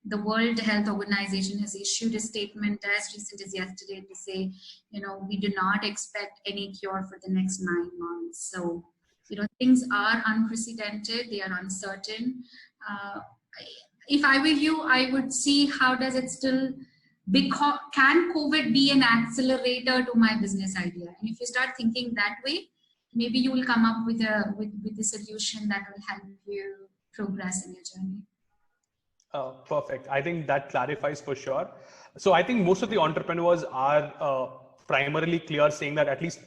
The World Health Organization has issued a statement as recent as yesterday to say, we do not expect any cure for the next 9 months. So, things are unprecedented, they are uncertain. If I were you, I would see how does it still, can COVID be an accelerator to my business idea? And if you start thinking that way, maybe you will come up with a solution that will help you progress in your journey. Perfect. I think that clarifies for sure. So I think most of the entrepreneurs are primarily clear, saying that at least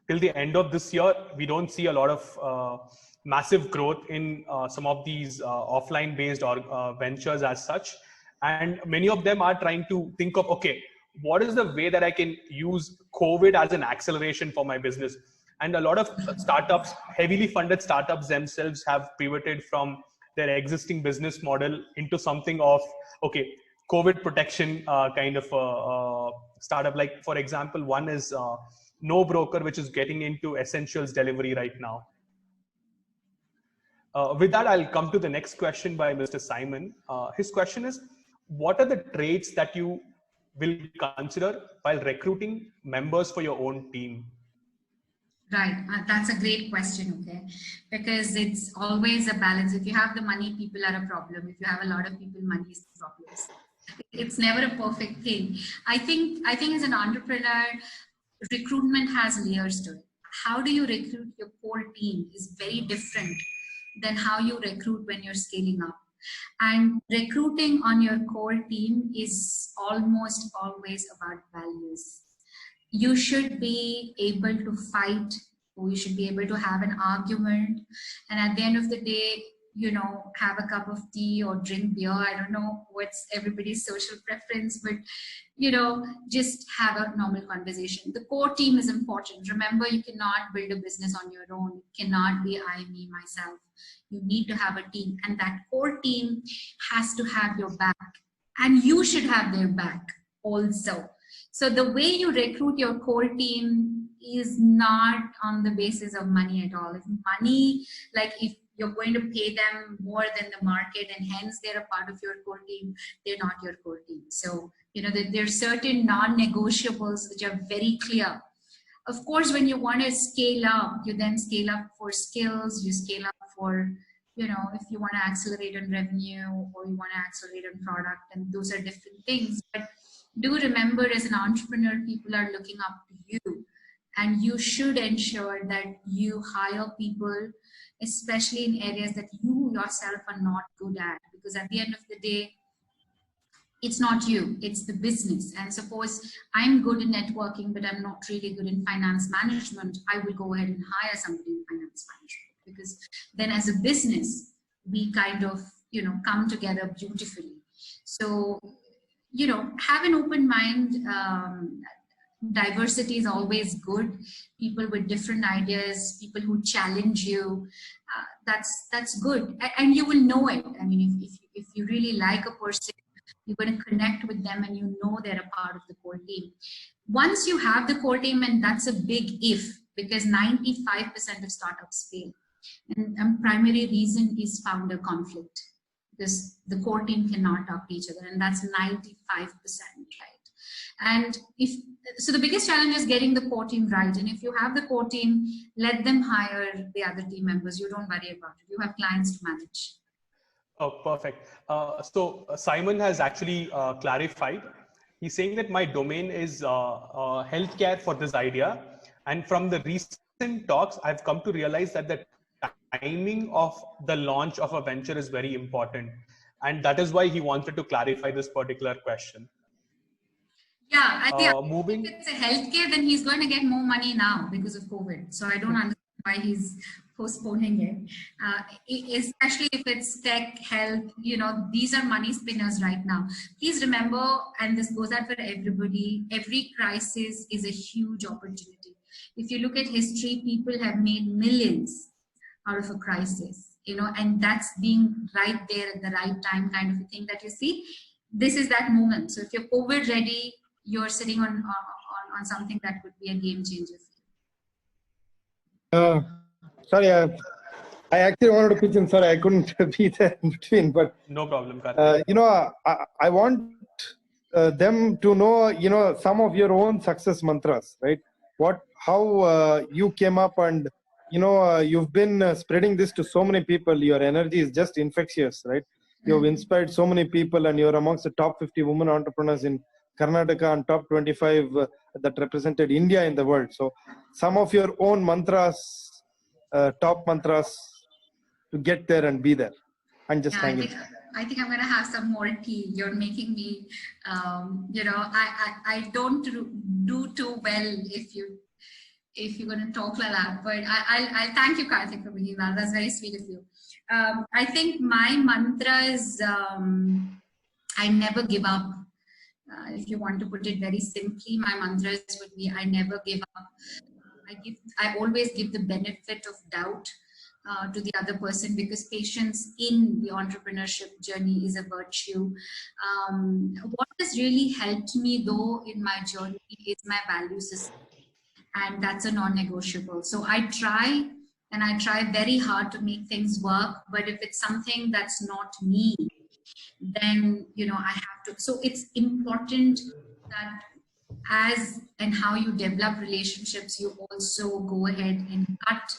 till the end of this year, we don't see a lot of massive growth in some of these offline based ventures as such. And many of them are trying to think of, okay, what is the way that I can use COVID as an acceleration for my business? And a lot of startups, heavily funded startups themselves, have pivoted from their existing business model into something of, okay, COVID protection kind of startup. Like, for example, one is No Broker, which is getting into essentials delivery right now. With that, I'll come to the next question by Mr. Simon. His question is, what are the traits that you will consider while recruiting members for your own team? Right, that's a great question, okay? Because it's always a balance. If you have the money, people are a problem. If you have a lot of people, money is the problem. It's never a perfect thing. I think as an entrepreneur, recruitment has layers to it. How do you recruit your core team is very different than how you recruit when you're scaling up. And recruiting on your core team is almost always about values. You should be able to fight, or you should be able to have an argument, and at the end of the day, have a cup of tea or drink beer. I don't know what's everybody's social preference, but just have a normal conversation. The core team is important. Remember, you cannot build a business on your own. It cannot be I, me, myself. You need to have a team, and that core team has to have your back, and you should have their back also. So the way you recruit your core team is not on the basis of money at all. If money, like if you're going to pay them more than the market and hence they're a part of your core team, they're not your core team. So, there are certain non-negotiables which are very clear. Of course, when you want to scale up, you then scale up for skills, you scale up for, if you want to accelerate on revenue or you want to accelerate on product, and those are different things. But do remember, as an entrepreneur, people are looking up to you, and you should ensure that you hire people, especially in areas that you yourself are not good at, because at the end of the day, it's not you, it's the business. And suppose I'm good in networking, but I'm not really good in finance management, I will go ahead and hire somebody in finance management, because then as a business, we kind of, come together beautifully. So, have an open mind. Diversity is always good. People with different ideas, people who challenge you, that's good. And you will know it. I mean, if you really like a person, you're going to connect with them and they're a part of the core team. Once you have the core team, and that's a big if, because 95% of startups fail. And primary reason is founder conflict, because the core team cannot talk to each other, and that's 95%, right? And so the biggest challenge is getting the core team right. And if you have the core team, let them hire the other team members. You don't worry about it. You have clients to manage. Oh, perfect. So Simon has actually clarified. He's saying that my domain is healthcare for this idea. And from the recent talks, I've come to realize that the timing of the launch of a venture is very important. And that is why he wanted to clarify this particular question. Yeah, I think if it's a healthcare, then he's going to get more money now because of COVID. So I don't understand why he's postponing it. Especially if it's tech, health, these are money spinners right now. Please remember, and this goes out for everybody, every crisis is a huge opportunity. If you look at history, people have made millions out of a crisis, and that's being right there at the right time kind of a thing that you see. This is that moment. So if you're COVID ready, you're sitting on something that would be a game changer. Sorry, I actually wanted to pitch in. Sorry, I couldn't be there in between. But no problem, Karthik. I want them to know, some of your own success mantras, right? How you came up, and you've been spreading this to so many people. Your energy is just infectious, right? You've inspired so many people, and you're amongst the top 50 women entrepreneurs in Karnataka and top 25 that represented India in the world. So some of your own mantras, top mantras to get there and be there and just hang in. I think I'm going to have some more tea. You're making me, I don't do too well if you're going to talk like that. But I'll thank you, Karthik, for bringing that. That's very sweet of you. I think my mantra is I never give up. If you want to put it very simply, my mantras would be I never give up. I always give the benefit of doubt to the other person, because patience in the entrepreneurship journey is a virtue. What has really helped me though in my journey is my value system, and that's a non-negotiable. So I try very hard to make things work, but if it's something that's not me, then I have to. So it's important that as and how you develop relationships, you also go ahead and cut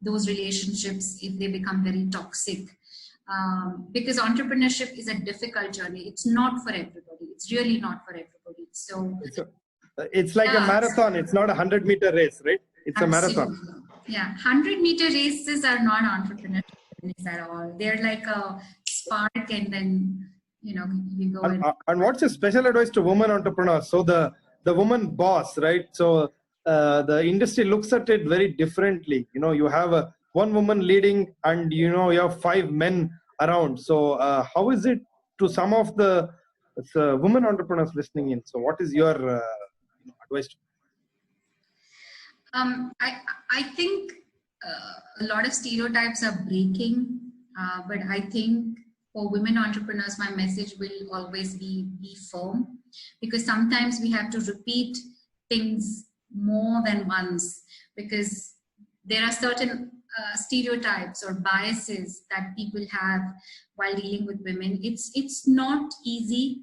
those relationships if they become very toxic, because entrepreneurship is a difficult journey. It's not for everybody. It's really not for everybody. So it's like a marathon. It's not a 100-meter race, right? It's absolutely a marathon. Yeah, 100-meter races are not entrepreneurship at all. They're like a spark, and then you go. And what's your special advice to women entrepreneurs? So the woman boss, right? So the industry looks at it very differently. You have one woman leading, and you have 5 men around. So how is it to some of the women entrepreneurs listening in? So what is your advice? I think a lot of stereotypes are breaking, but I think for women entrepreneurs, my message will always be firm, because sometimes we have to repeat things more than once, because there are certain stereotypes or biases that people have while dealing with women. It's not easy,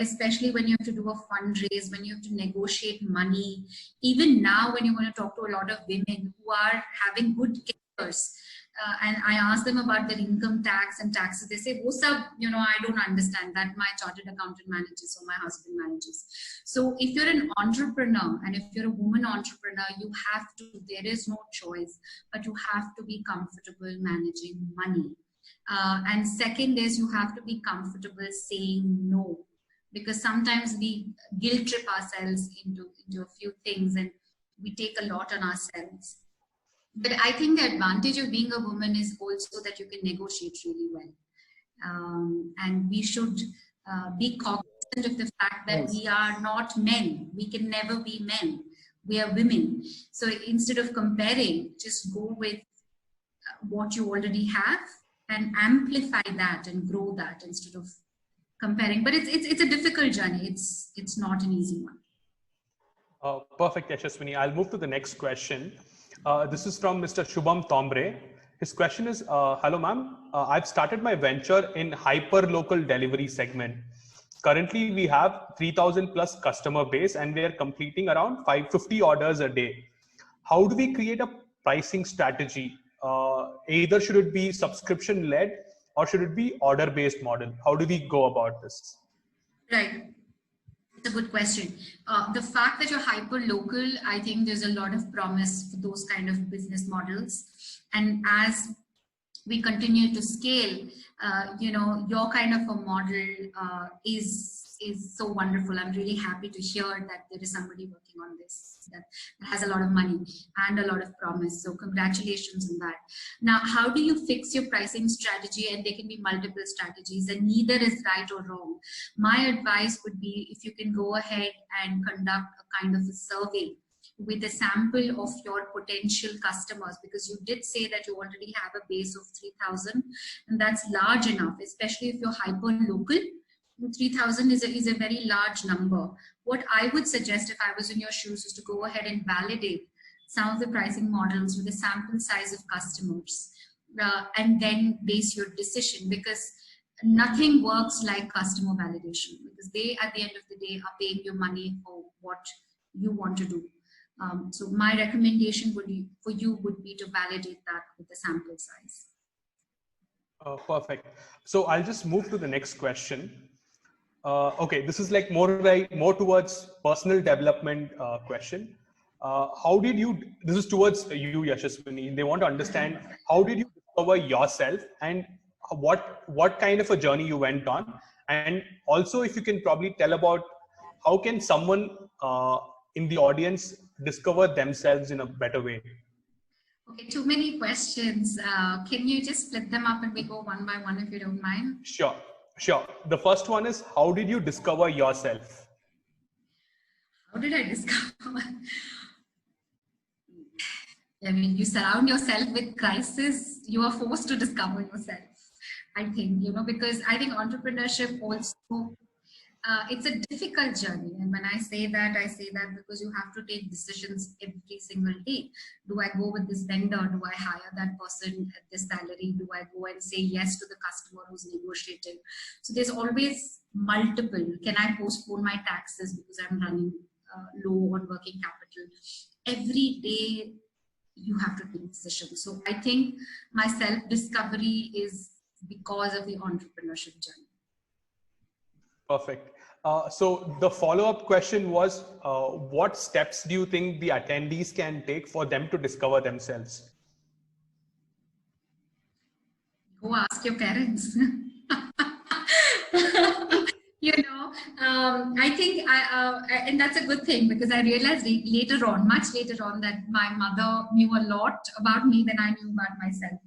especially when you have to do a fundraise, when you have to negotiate money. Even now, when you want to talk to a lot of women who are having good careers, and I ask them about their income tax and taxes, they say, "What's up? I don't understand that. My chartered accountant manages or my husband manages." So if you're an entrepreneur, and if you're a woman entrepreneur, there is no choice, but you have to be comfortable managing money. And second is you have to be comfortable saying no, because sometimes we guilt trip ourselves into a few things, and we take a lot on ourselves. But I think the advantage of being a woman is also that you can negotiate really well. And we should be cognizant of the fact that we are not men. We can never be men. We are women. So instead of comparing, just go with what you already have and amplify that and grow that instead of comparing. But it's a difficult journey. It's not an easy one. Perfect, Yeshasvini. I'll move to the next question. This is from Mr. Shubham Tombre. His question is, hello ma'am, I've started my venture in hyper-local delivery segment. Currently, we have 3,000 plus customer base, and we are completing around 550 orders a day. How do we create a pricing strategy? Either should it be subscription-led or should it be order-based model? How do we go about this? Right. It's a good question. The fact that you're hyper local, I think there's a lot of promise for those kind of business models. And as we continue to scale, your kind of a model is so wonderful. I'm really happy to hear that there is somebody working on this that has a lot of money and a lot of promise. So congratulations on that. Now, how do you fix your pricing strategy? And there can be multiple strategies, and neither is right or wrong. My advice would be, if you can go ahead and conduct a kind of a survey with a sample of your potential customers, because you did say that you already have a base of 3,000, and that's large enough, especially if you're hyper local. 3,000 is a very large number. What I would suggest if I was in your shoes is to go ahead and validate some of the pricing models with a sample size of customers, and then base your decision, because nothing works like customer validation, because they at the end of the day are paying you money for what you want to do. So my recommendation would be, for you would be to validate that with the sample size. Perfect. So I'll just move to the next question. Okay, this is like more towards personal development question. How did you, this is towards you, Yashasvini, they want to understand how did you discover yourself and what kind of a journey you went on, and also if you can probably tell about how can someone in the audience discover themselves in a better way. Okay, too many questions. Can you just split them up and we go one by one if you don't mind? Sure. The first one is, how did you discover yourself? How did I discover? I mean, you surround yourself with crisis, you are forced to discover yourself, I think, because I think entrepreneurship also, it's a difficult journey. And when I say that because you have to take decisions every single day. Do I go with this vendor? Do I hire that person at this salary? Do I go and say yes to the customer who's negotiating? So there's always multiple. Can I postpone my taxes because I'm running low on working capital? Every day you have to take decisions. So I think my self-discovery is because of the entrepreneurship journey. Perfect. So the follow-up question was, what steps do you think the attendees can take for them to discover themselves? Go ask your parents. I think, and that's a good thing, because I realized much later on, that my mother knew a lot about me than I knew about myself.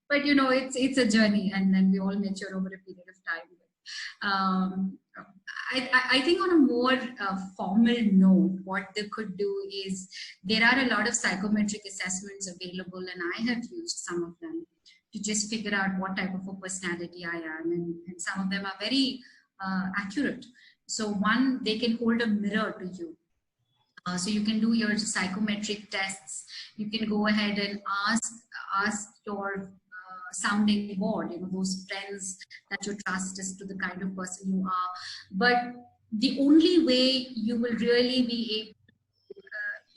But it's a journey, and then we all mature over a period of time. I think on a more formal note, what they could do is, there are a lot of psychometric assessments available, and I have used some of them to just figure out what type of a personality I am, and some of them are very accurate. So one, they can hold a mirror to you. So you can do your psychometric tests. You can go ahead and ask your sounding board, those friends that you trust as to the kind of person you are. But the only way you will really be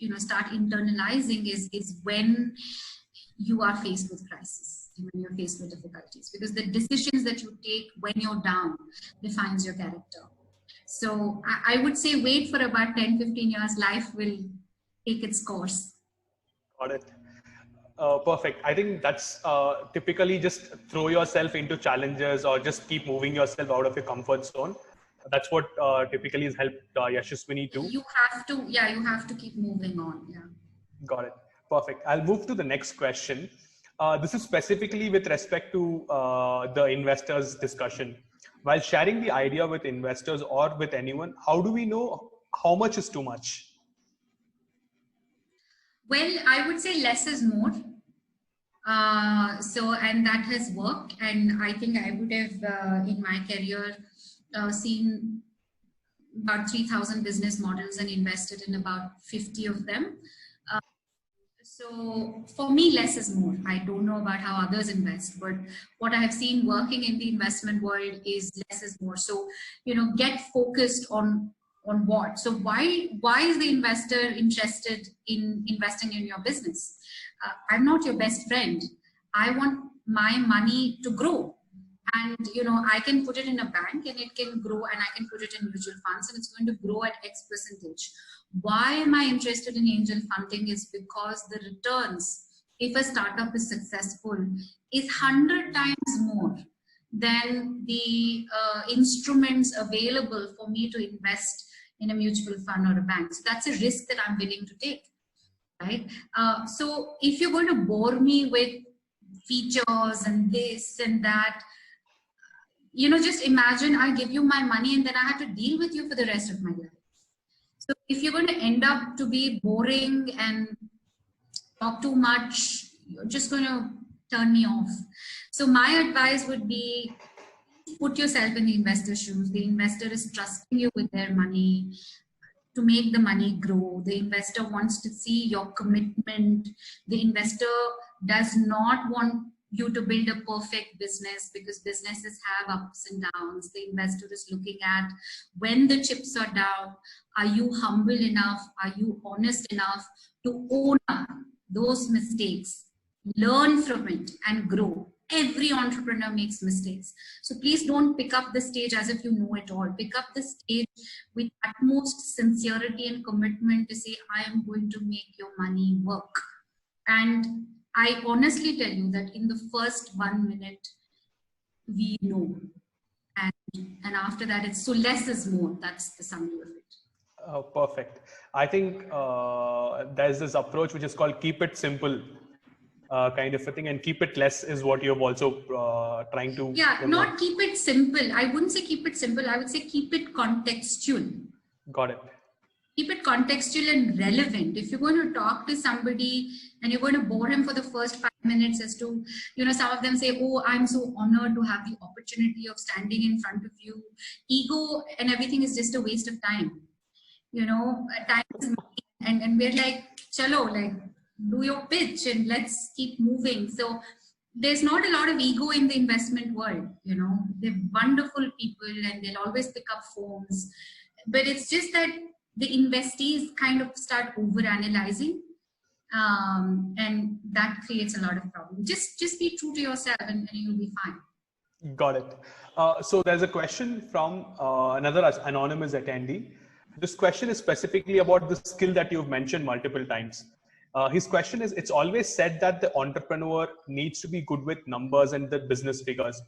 able to, start internalizing is when you are faced with crisis, when you're faced with difficulties, because the decisions that you take when you're down defines your character. So I would say wait for about 10-15 years, life will take its course. Got it. Perfect. I think that's typically just throw yourself into challenges or just keep moving yourself out of your comfort zone. That's what typically has helped Yashasvini too. You have to keep moving on. Yeah. Got it. Perfect. I'll move to the next question. This is specifically with respect to the investors discussion. While sharing the idea with investors or with anyone, how do we know how much is too much? Well, I would say less is more. And that has worked. And I think I would have, in my career, seen about 3,000 business models and invested in about 50 of them. So for me, less is more. I don't know about how others invest, but what I have seen working in the investment world is less is more. So, get focused on what. So why is the investor interested in investing in your business? I'm not your best friend. I want my money to grow. And, I can put it in a bank and it can grow, and I can put it in mutual funds and it's going to grow at X percentage. Why am I interested in angel funding? Is because the returns, if a startup is successful, is 100 times more than the instruments available for me to invest in a mutual fund or a bank. So that's a risk that I'm willing to take, right? So if you're going to bore me with features and this and that, just imagine I give you my money and then I have to deal with you for the rest of my life. So if you're going to end up to be boring and talk too much, you're just going to turn me off. So my advice would be, put yourself in the investor's shoes. The investor is trusting you with their money. to make the money grow. The investor wants to see your commitment. The investor does not want you to build a perfect business, because businesses have ups and downs. The investor is looking at, when the chips are down, are you humble enough? Are you honest enough to own up those mistakes, learn from it and grow? Every entrepreneur makes mistakes. So please don't pick up the stage as if you know it all. Pick up the stage with utmost sincerity and commitment to say, I am going to make your money work. And I honestly tell you that in the first 1 minute, we know. And after that, it's so less is more. That's the summary of it. Perfect. I think there's this approach which is called keep it simple. Kind of a thing, and keep it less is what you're also trying to. Yeah, not keep it simple. I wouldn't say keep it simple. I would say keep it contextual. Got it. Keep it contextual and relevant. If you're going to talk to somebody and you're going to bore him for the first 5 minutes as to, some of them say, oh, I'm so honored to have the opportunity of standing in front of you. Ego and everything is just a waste of time. Time is money. And we're like, chalo, like, do your pitch and let's keep moving. So there's not a lot of ego in the investment world. They're wonderful people and they'll always pick up phones, but it's just that the investees kind of start over analyzing, and that creates a lot of problems. Just be true to yourself and you'll be fine. Got it. So there's a question from another anonymous attendee. This question is specifically about the skill that you've mentioned multiple times. His question is, it's always said that the entrepreneur needs to be good with numbers and the business figures.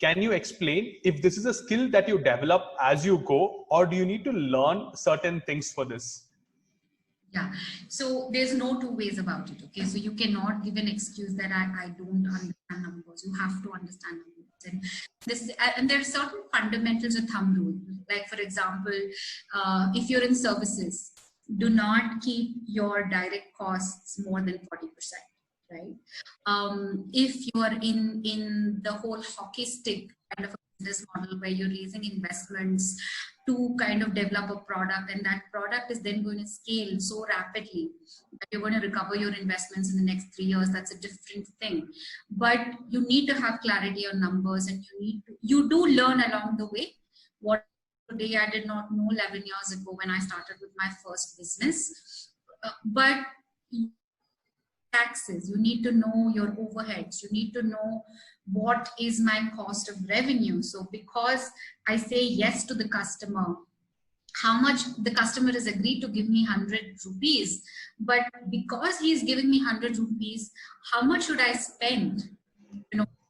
Can you explain if this is a skill that you develop as you go, or do you need to learn certain things for this? Yeah, so there's no two ways about it. Okay, so you cannot give an excuse that I don't understand numbers. You have to understand numbers. And there are certain fundamentals of thumb rule. Like, for example, if you're in services, do not keep your direct costs more than 40%, right? If you are in the whole hockey stick kind of a business model where you're raising investments to kind of develop a product, and that product is then going to scale so rapidly that you're going to recover your investments in the next 3 years, that's a different thing. But you need to have clarity on numbers, and you do learn along the way. What today I did not know 11 years ago when I started with my first business. But taxes, you need to know your overheads, you need to know what is my cost of revenue. So because I say yes to the customer, how much the customer has agreed to give me 100 rupees, but because he is giving me 100 rupees, how much should I spend?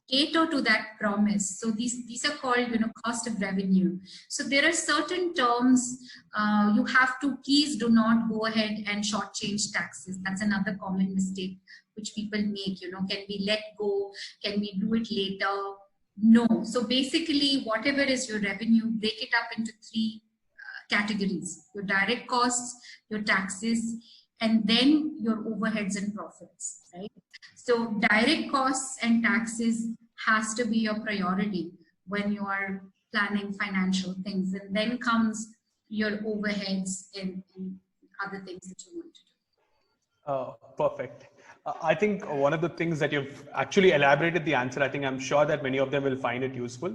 Cater to that promise. So these are called, cost of revenue. So there are certain terms you have to, please do not go ahead and shortchange taxes. That's another common mistake which people make. Can we let go? Can we do it later? No. So basically, whatever is your revenue, break it up into 3 categories: your direct costs, your taxes, and then your overheads and profits, right? So direct costs and taxes has to be your priority when you are planning financial things. And then comes your overheads and other things that you want to do. Perfect. I think one of the things that you've actually elaborated the answer, I'm sure that many of them will find it useful.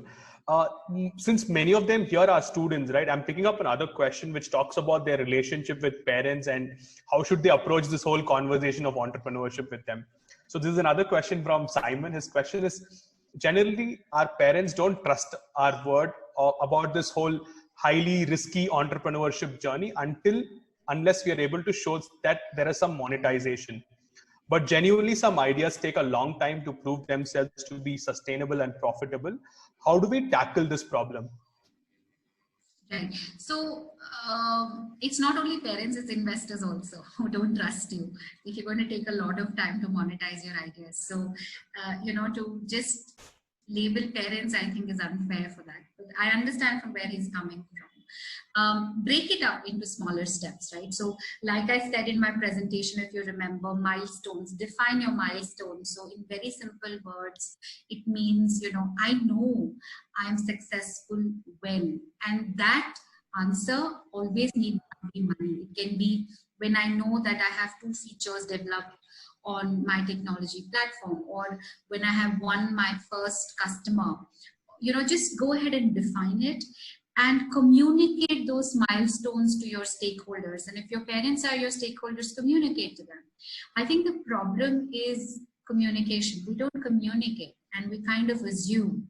Since many of them here are students, right? I'm picking up another question which talks about their relationship with parents and how should they approach this whole conversation of entrepreneurship with them. So this is another question from Simon. His question is, generally, our parents don't trust our word about this whole highly risky entrepreneurship journey unless we are able to show that there is some monetization. But genuinely, some ideas take a long time to prove themselves to be sustainable and profitable. How do we tackle this problem? Right. So it's not only parents, it's investors also who don't trust you if you're going to take a lot of time to monetize your ideas. So, to just label parents, I think is unfair for that. But I understand from where he's coming from. Break it up into smaller steps, right? So like I said in my presentation, if you remember, milestones, define your milestones. So in very simple words, it means, I know I'm successful when, and that answer always need to be money. It can be when I know that I have 2 features developed on my technology platform, or when I have won my first customer. Just go ahead and define it and communicate those milestones to your stakeholders. And if your parents are your stakeholders, communicate to them. I think the problem is communication. We don't communicate and we kind of assume.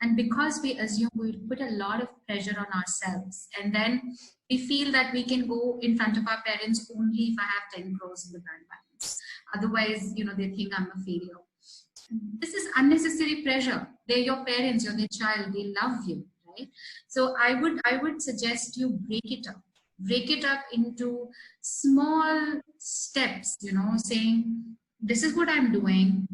And because we assume, we put a lot of pressure on ourselves. And then we feel that we can go in front of our parents only if I have 10 crores in the bank balance. Otherwise, they think I'm a failure. This is unnecessary pressure. They're your parents, you're their child, they love you, right? So I would suggest you break it up. Break it up into small steps, saying, this is what I'm doing.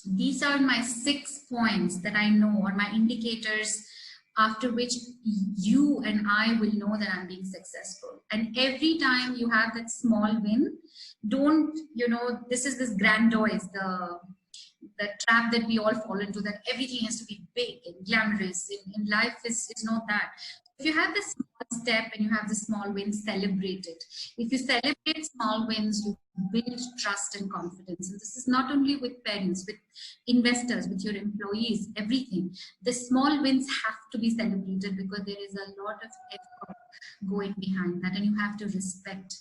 These are my 6 points that I know, or my indicators after which you and I will know that I'm being successful. And every time you have that small win, don't, this is this grandiose, the trap that we all fall into, that everything has to be big and glamorous. In life is not that. If you have this small step and you have the small wins, celebrate it. If you celebrate small wins, you build trust and confidence. And this is not only with parents, with investors, with your employees, everything. The small wins have to be celebrated because there is a lot of effort going behind that, and you have to respect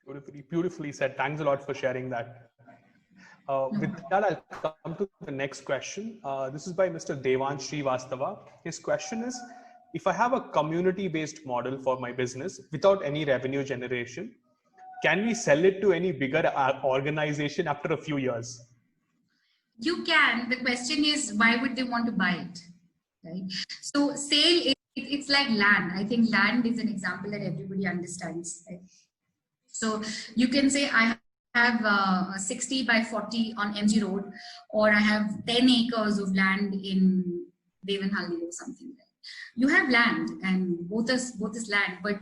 that. Beautifully said. Thanks a lot for sharing that. With that, I'll come to the next question. This is by Mr. Devan Srivastava. His question is, if I have a community-based model for my business without any revenue generation, can we sell it to any bigger organization after a few years? You can. The question is, why would they want to buy it? Right? So sale, it's like land. I think land is an example that everybody understands. Right? So you can say, I have 60 by 40 on MG Road, or I have 10 acres of land in Devanhalli or something. You have land, and both is land, but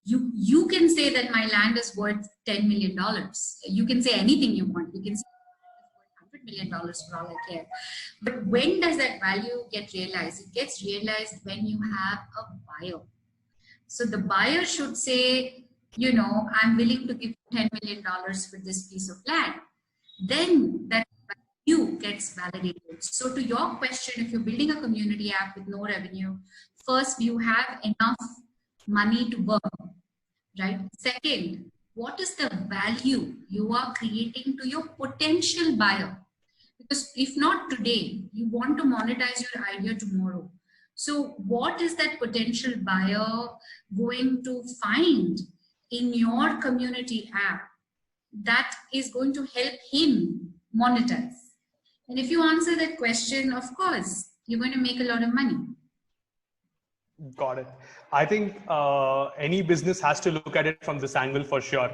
you can say that my land is worth $10 million. You can say anything you want. You can say $100 million for all I care. But when does that value get realized? It gets realized when you have a buyer. So the buyer should say, I'm willing to give $10 million for this piece of land. Then that value gets validated. So to your question, if you're building a community app with no revenue, first, you have enough money to burn, right? Second, what is the value you are creating to your potential buyer? Because if not today, you want to monetize your idea tomorrow. So what is that potential buyer going to find in your community app that is going to help him monetize? And if you answer that question, of course, you're going to make a lot of money. Got it. I think any business has to look at it from this angle for sure.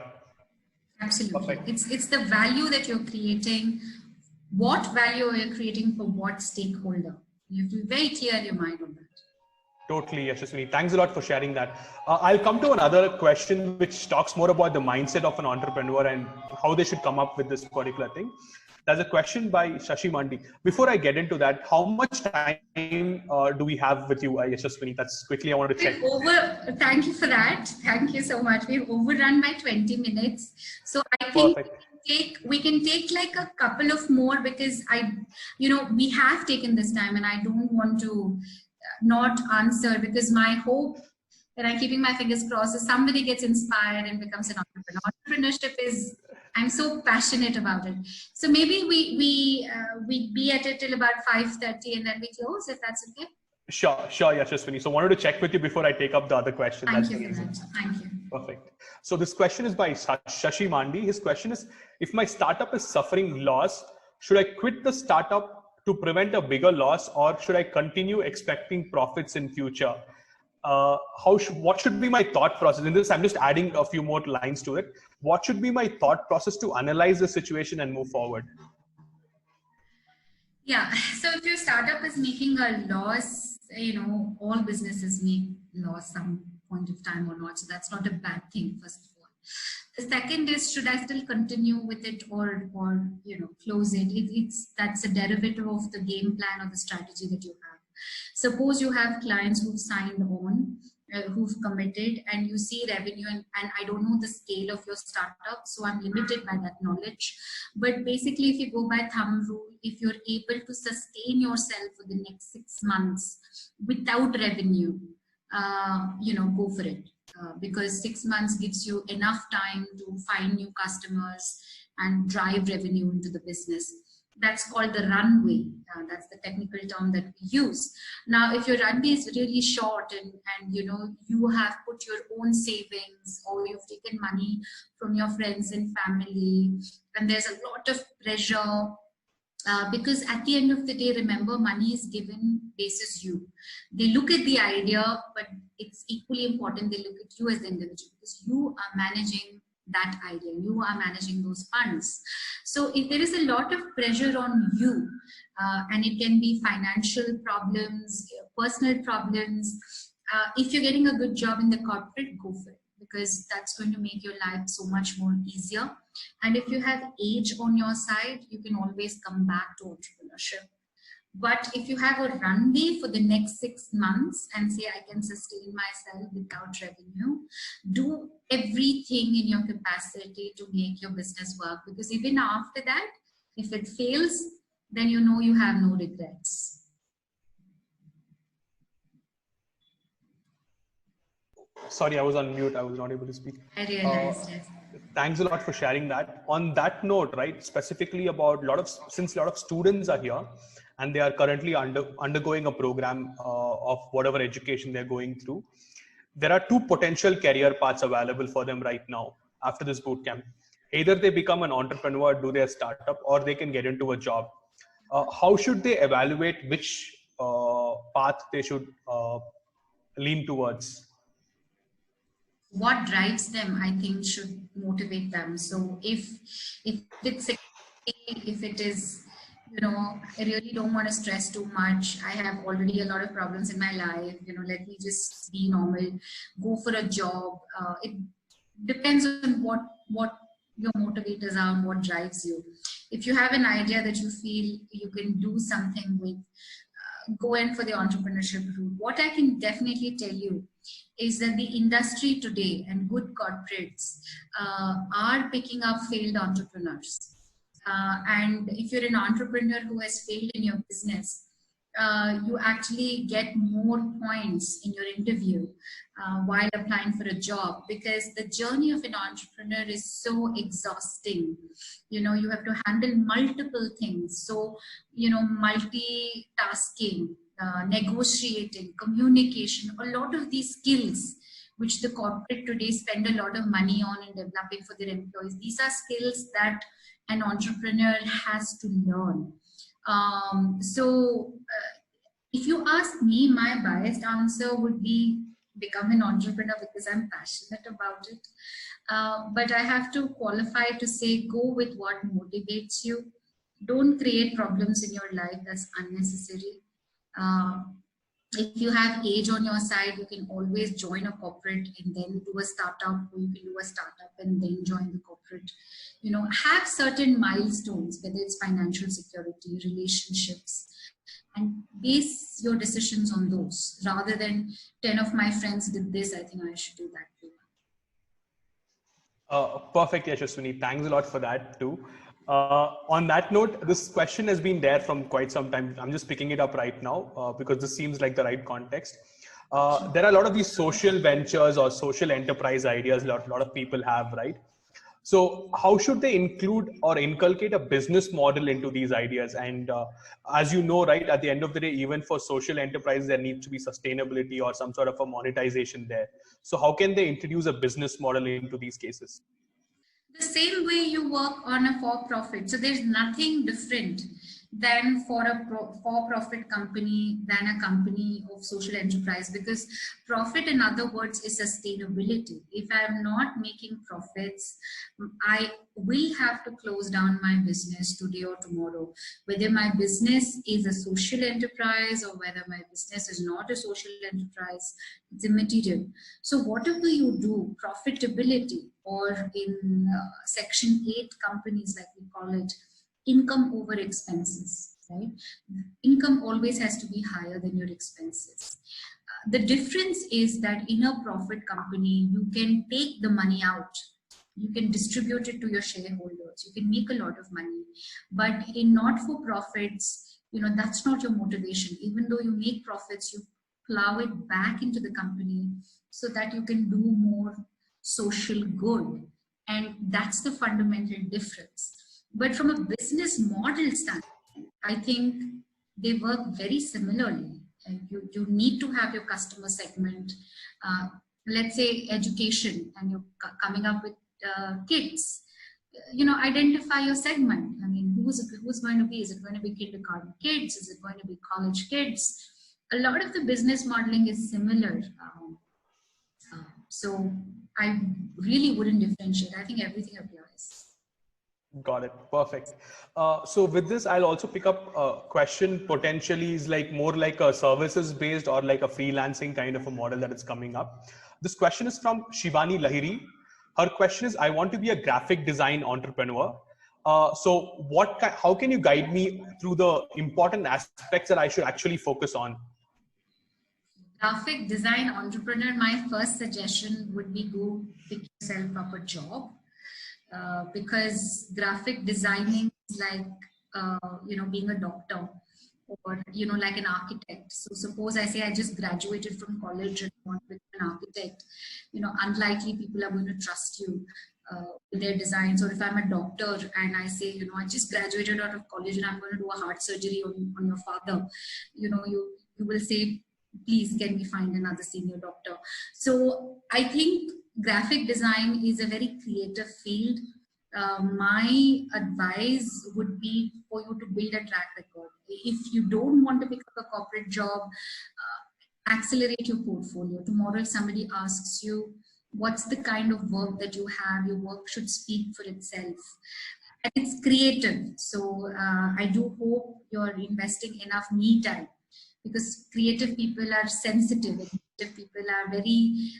Absolutely. It's the value that you're creating. What value are you creating for what stakeholder? You have to be very clear in your mind on that. Totally, Yashasvini. Thanks a lot for sharing that. I'll come to another question which talks more about the mindset of an entrepreneur and how they should come up with this particular thing. There's a question by Shashi Mandi. Before I get into that, how much time do we have with you, Yashasvini? That's quickly I wanted to check. Thank you for that. Thank you so much. We've overrun by 20 minutes. So I think we can take like a couple of more, because we have taken this time, and I don't want to not answer, because my hope, and I'm keeping my fingers crossed, is somebody gets inspired and becomes an entrepreneur. Entrepreneurship is, I'm so passionate about it. So maybe we be at it till about 5:30 and then we close, if that's okay. Sure, Yashasvini. So wanted to check with you before I take up the other question. Thank you for that. Thank you. Perfect. So this question is by Shashi Mandi. His question is, if my startup is suffering loss, should I quit the startup to prevent a bigger loss, or should I continue expecting profits in future? What should be my thought process in this? I'm just adding a few more lines to it. What should be my thought process to analyze the situation and move forward? Yeah. So if your startup is making a loss, all businesses make loss some point of time or not. So that's not a bad thing, first of all. The second is, should I still continue with it or close it? That's a derivative of the game plan or the strategy that you have. Suppose you have clients who've signed on who've committed, and you see revenue, and I don't know the scale of your startup, so I'm limited by that knowledge. But basically, if you go by thumb rule, if you're able to sustain yourself for the next 6 months without revenue, go for it. Because 6 months gives you enough time to find new customers and drive revenue into the business. That's called the runway. That's the technical term that we use. Now, if your runway is really short and you have put your own savings, or you've taken money from your friends and family, and there's a lot of pressure, because at the end of the day, remember, money is given basis you. They look at the idea, but it's equally important they look at you as the individual, because you are managing that idea, you are managing those funds. So if there is a lot of pressure on you, and it can be financial problems, personal problems, if you're getting a good job in the corporate, go for it, because that's going to make your life so much more easier. And if you have age on your side, you can always come back to entrepreneurship. But if you have a runway for the next 6 months and say, I can sustain myself without revenue, do everything in your capacity to make your business work. Because even after that, if it fails, then you know you have no regrets. Sorry, I was on mute. I was not able to speak. I realized it. Thanks a lot for sharing that. On that note, right, specifically about since a lot of students are here and they are currently undergoing a program of whatever education they're going through, there are two potential career paths available for them right now after this bootcamp. Either they become an entrepreneur, do their startup, or they can get into a job. How should they evaluate which path they should lean towards? What drives them, I think, should motivate them. So if it is, I really don't want to stress too much, I have already a lot of problems in my life, let me just be normal, go for a job. It depends on what your motivators are and what drives you. If you have an idea that you feel you can do something with, go in for the entrepreneurship route. What I can definitely tell you is that the industry today and good corporates are picking up failed entrepreneurs. And if you're an entrepreneur who has failed in your business, you actually get more points in your interview while applying for a job, because the journey of an entrepreneur is so exhausting. You have to handle multiple things. So, multitasking, negotiating, communication, a lot of these skills which the corporate today spend a lot of money on and developing for their employees. These are skills that an entrepreneur has to learn. If you ask me, my biased answer would be become an entrepreneur, because I'm passionate about it. But I have to qualify to say, go with what motivates you. Don't create problems in your life that's unnecessary. If you have age on your side, you can always join a corporate and then do a startup, or you can do a startup and then join the corporate. Have certain milestones, whether it's financial security, relationships, and base your decisions on those, rather than 10 of my friends did this, I think I should do that too. Perfect, Yashasvini. Thanks a lot for that too. On that note, this question has been there from quite some time. I'm just picking it up right now because this seems like the right context. There are a lot of these social ventures or social enterprise ideas a lot of people have, right? So how should they include or inculcate a business model into these ideas? And as you know, right, at the end of the day, even for social enterprise, there needs to be sustainability or some sort of a monetization there. So how can they introduce a business model into these cases? The same way you work on a for-profit. So there's nothing different than for a for-profit company than a company of social enterprise, because profit, in other words, is sustainability. If I am not making profits, I will have to close down my business today or tomorrow. Whether my business is a social enterprise or whether my business is not a social enterprise, it's immaterial. So whatever you do, profitability, or in Section 8 companies, like we call it, income over expenses, right? Income always has to be higher than your expenses. The difference is that in a profit company, you can take the money out. You can distribute it to your shareholders. You can make a lot of money. But in not-for-profits, that's not your motivation. Even though you make profits, you plow it back into the company so that you can do more social good. And that's the fundamental difference. But from a business model standpoint, I think they work very similarly. You need to have your customer segment. Let's say education, and you're coming up with kids. Identify your segment. I mean, who's going to be? Is it going to be kindergarten kids? Is it going to be college kids? A lot of the business modeling is similar. So I really wouldn't differentiate. I think everything applies. Got it. Perfect. So with this, I'll also pick up a question potentially is like more like a services based or like a freelancing kind of a model that is coming up. This question is from Shivani Lahiri. Her question is, I want to be a graphic design entrepreneur. So how can you guide me through the important aspects that I should actually focus on? Graphic design entrepreneur, my first suggestion would be go pick yourself up a job. Because graphic designing is like, being a doctor or, like an architect. So suppose I say I just graduated from college and want to become an architect, unlikely people are going to trust you with their designs. Or if I'm a doctor and I say, I just graduated out of college and I'm going to do a heart surgery on your father, you will say, please, can we find another senior doctor? So I think graphic design is a very creative field. My advice would be for you to build a track record. If you don't want to pick up a corporate job, accelerate your portfolio. Tomorrow, if somebody asks you, what's the kind of work that you have, your work should speak for itself. And it's creative. So I do hope you're investing enough me time, because creative people are sensitive. Creative people are very,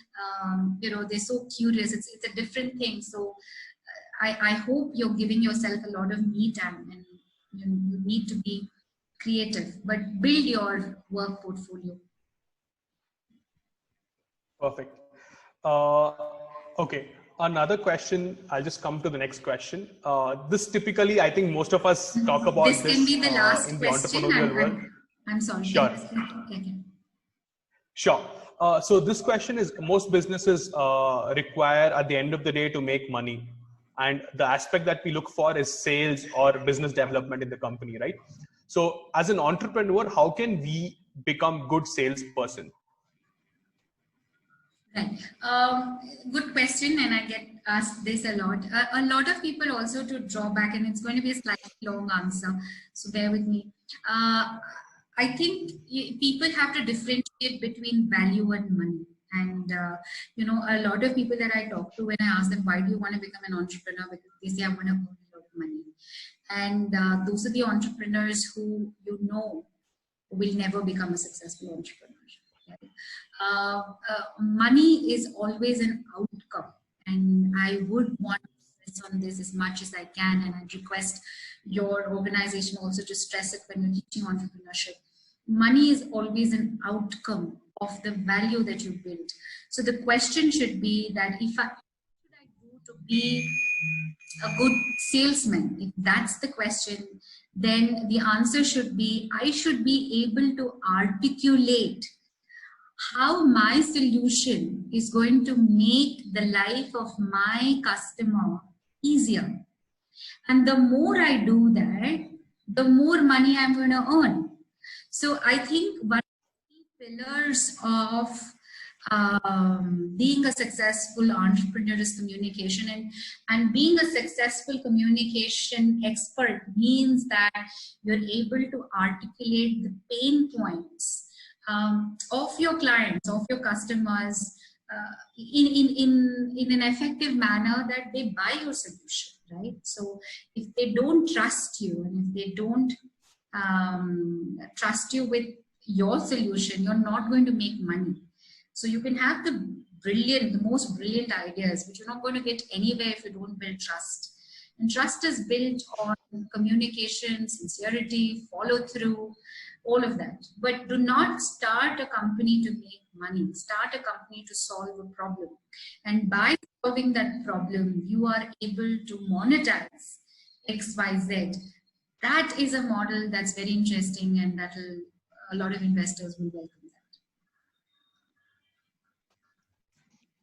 they're so curious. It's a different thing. So I hope you're giving yourself a lot of me time, and you need to be creative, but build your work portfolio. Perfect. Okay. Another question. I'll just come to the next question. This typically, I think most of us talk about this. This can be the last in the question. entrepreneurial world. I'm sorry. Sure. Okay. Sure. So this question is, most businesses require at the end of the day to make money. And the aspect that we look for is sales or business development in the company, right? So as an entrepreneur, how can we become good salesperson? Right. Good question, and I get asked this a lot. A lot of people also, to draw back, and it's going to be a slightly long answer, so bear with me. I think people have to differentiate between value and money. And, a lot of people that I talk to, when I ask them, why do you want to become an entrepreneur? Because they say, I want to earn a lot of money. And those are the entrepreneurs who, will never become a successful entrepreneur. Right? Money is always an outcome. And I would want to stress on this as much as I can. And I'd request your organization also to stress it when you're teaching entrepreneurship. Money is always an outcome of the value that you build. So the question should be that what should I do to be a good salesman? If that's the question, then the answer should be, I should be able to articulate how my solution is going to make the life of my customer easier. And the more I do that, the more money I'm going to earn. So I think one of the pillars of being a successful entrepreneur is communication, and being a successful communication expert means that you're able to articulate the pain points of your clients, of your customers in an effective manner that they buy your solution, right? So if they don't trust you, and if they don't trust you with your solution, you're not going to make money. So you can have the most brilliant ideas, but you're not going to get anywhere if you don't build trust. And trust is built on communication, sincerity, follow through, all of that. But do not start a company to make money. Start a company to solve a problem. And by solving that problem, you are able to monetize X, Y, Z. That is a model that's very interesting, and that a lot of investors will welcome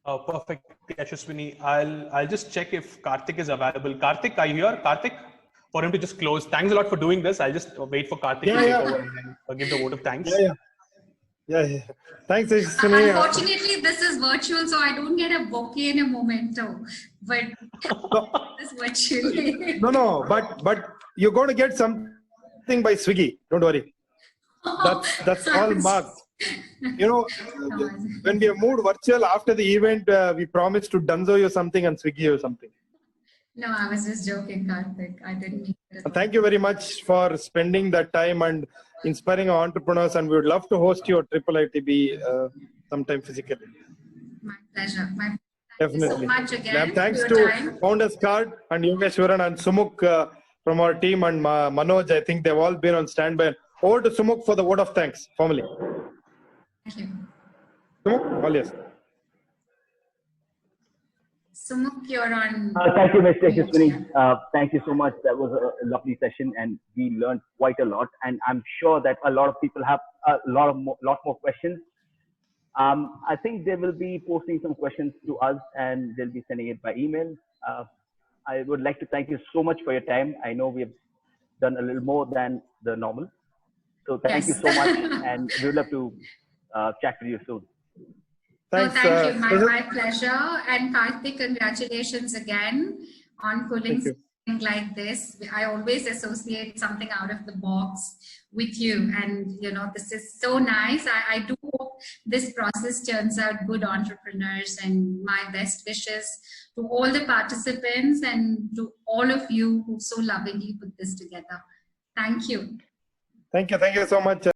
that. Perfect, Yashasvini. I'll just check if Karthik is available. Karthik, are you here? Karthik, for him to just close. Thanks a lot for doing this. I'll just wait for Karthik to take over and then give the vote of thanks. Yeah. Thanks, Yashasvini. Unfortunately, this is virtual, so I don't get a bouquet and a memento. But this virtually. No. But you're going to get something by Swiggy. Don't worry. That's all marked. You know, when we have moved virtual after the event, we promised to Dunzo you something and Swiggy you something. No, I was just joking, Karthik. I didn't mean it. Thank you very much for spending that time and inspiring our entrepreneurs. And we would love to host you at IIITB sometime physically. My pleasure. Definitely. Thank you so much again. And thanks to Founders Card and Yogeshwaran and Sumukh from our team and Manoj. I think they've all been on standby. Over to Sumukh for the word of thanks formally. Thank you. Sumukh, all yes. Sumukh, you're on. Thank you, Mr. Yeshasvini. Thank you so much. That was a lovely session, and we learned quite a lot. And I'm sure that a lot of people have a lot more questions. I think they will be posting some questions to us, and they'll be sending it by email. I would like to thank you so much for your time. I know we have done a little more than the normal. So thank you so much, and we would love to chat with you soon. Thanks, thank you. My pleasure. And Karthik, congratulations again on pulling something like this. I always associate something out of the box with you. And, you know, this is so nice. I do hope this process turns out good entrepreneurs, and my best wishes to all the participants and to all of you who so lovingly put this together. Thank you. Thank you so much.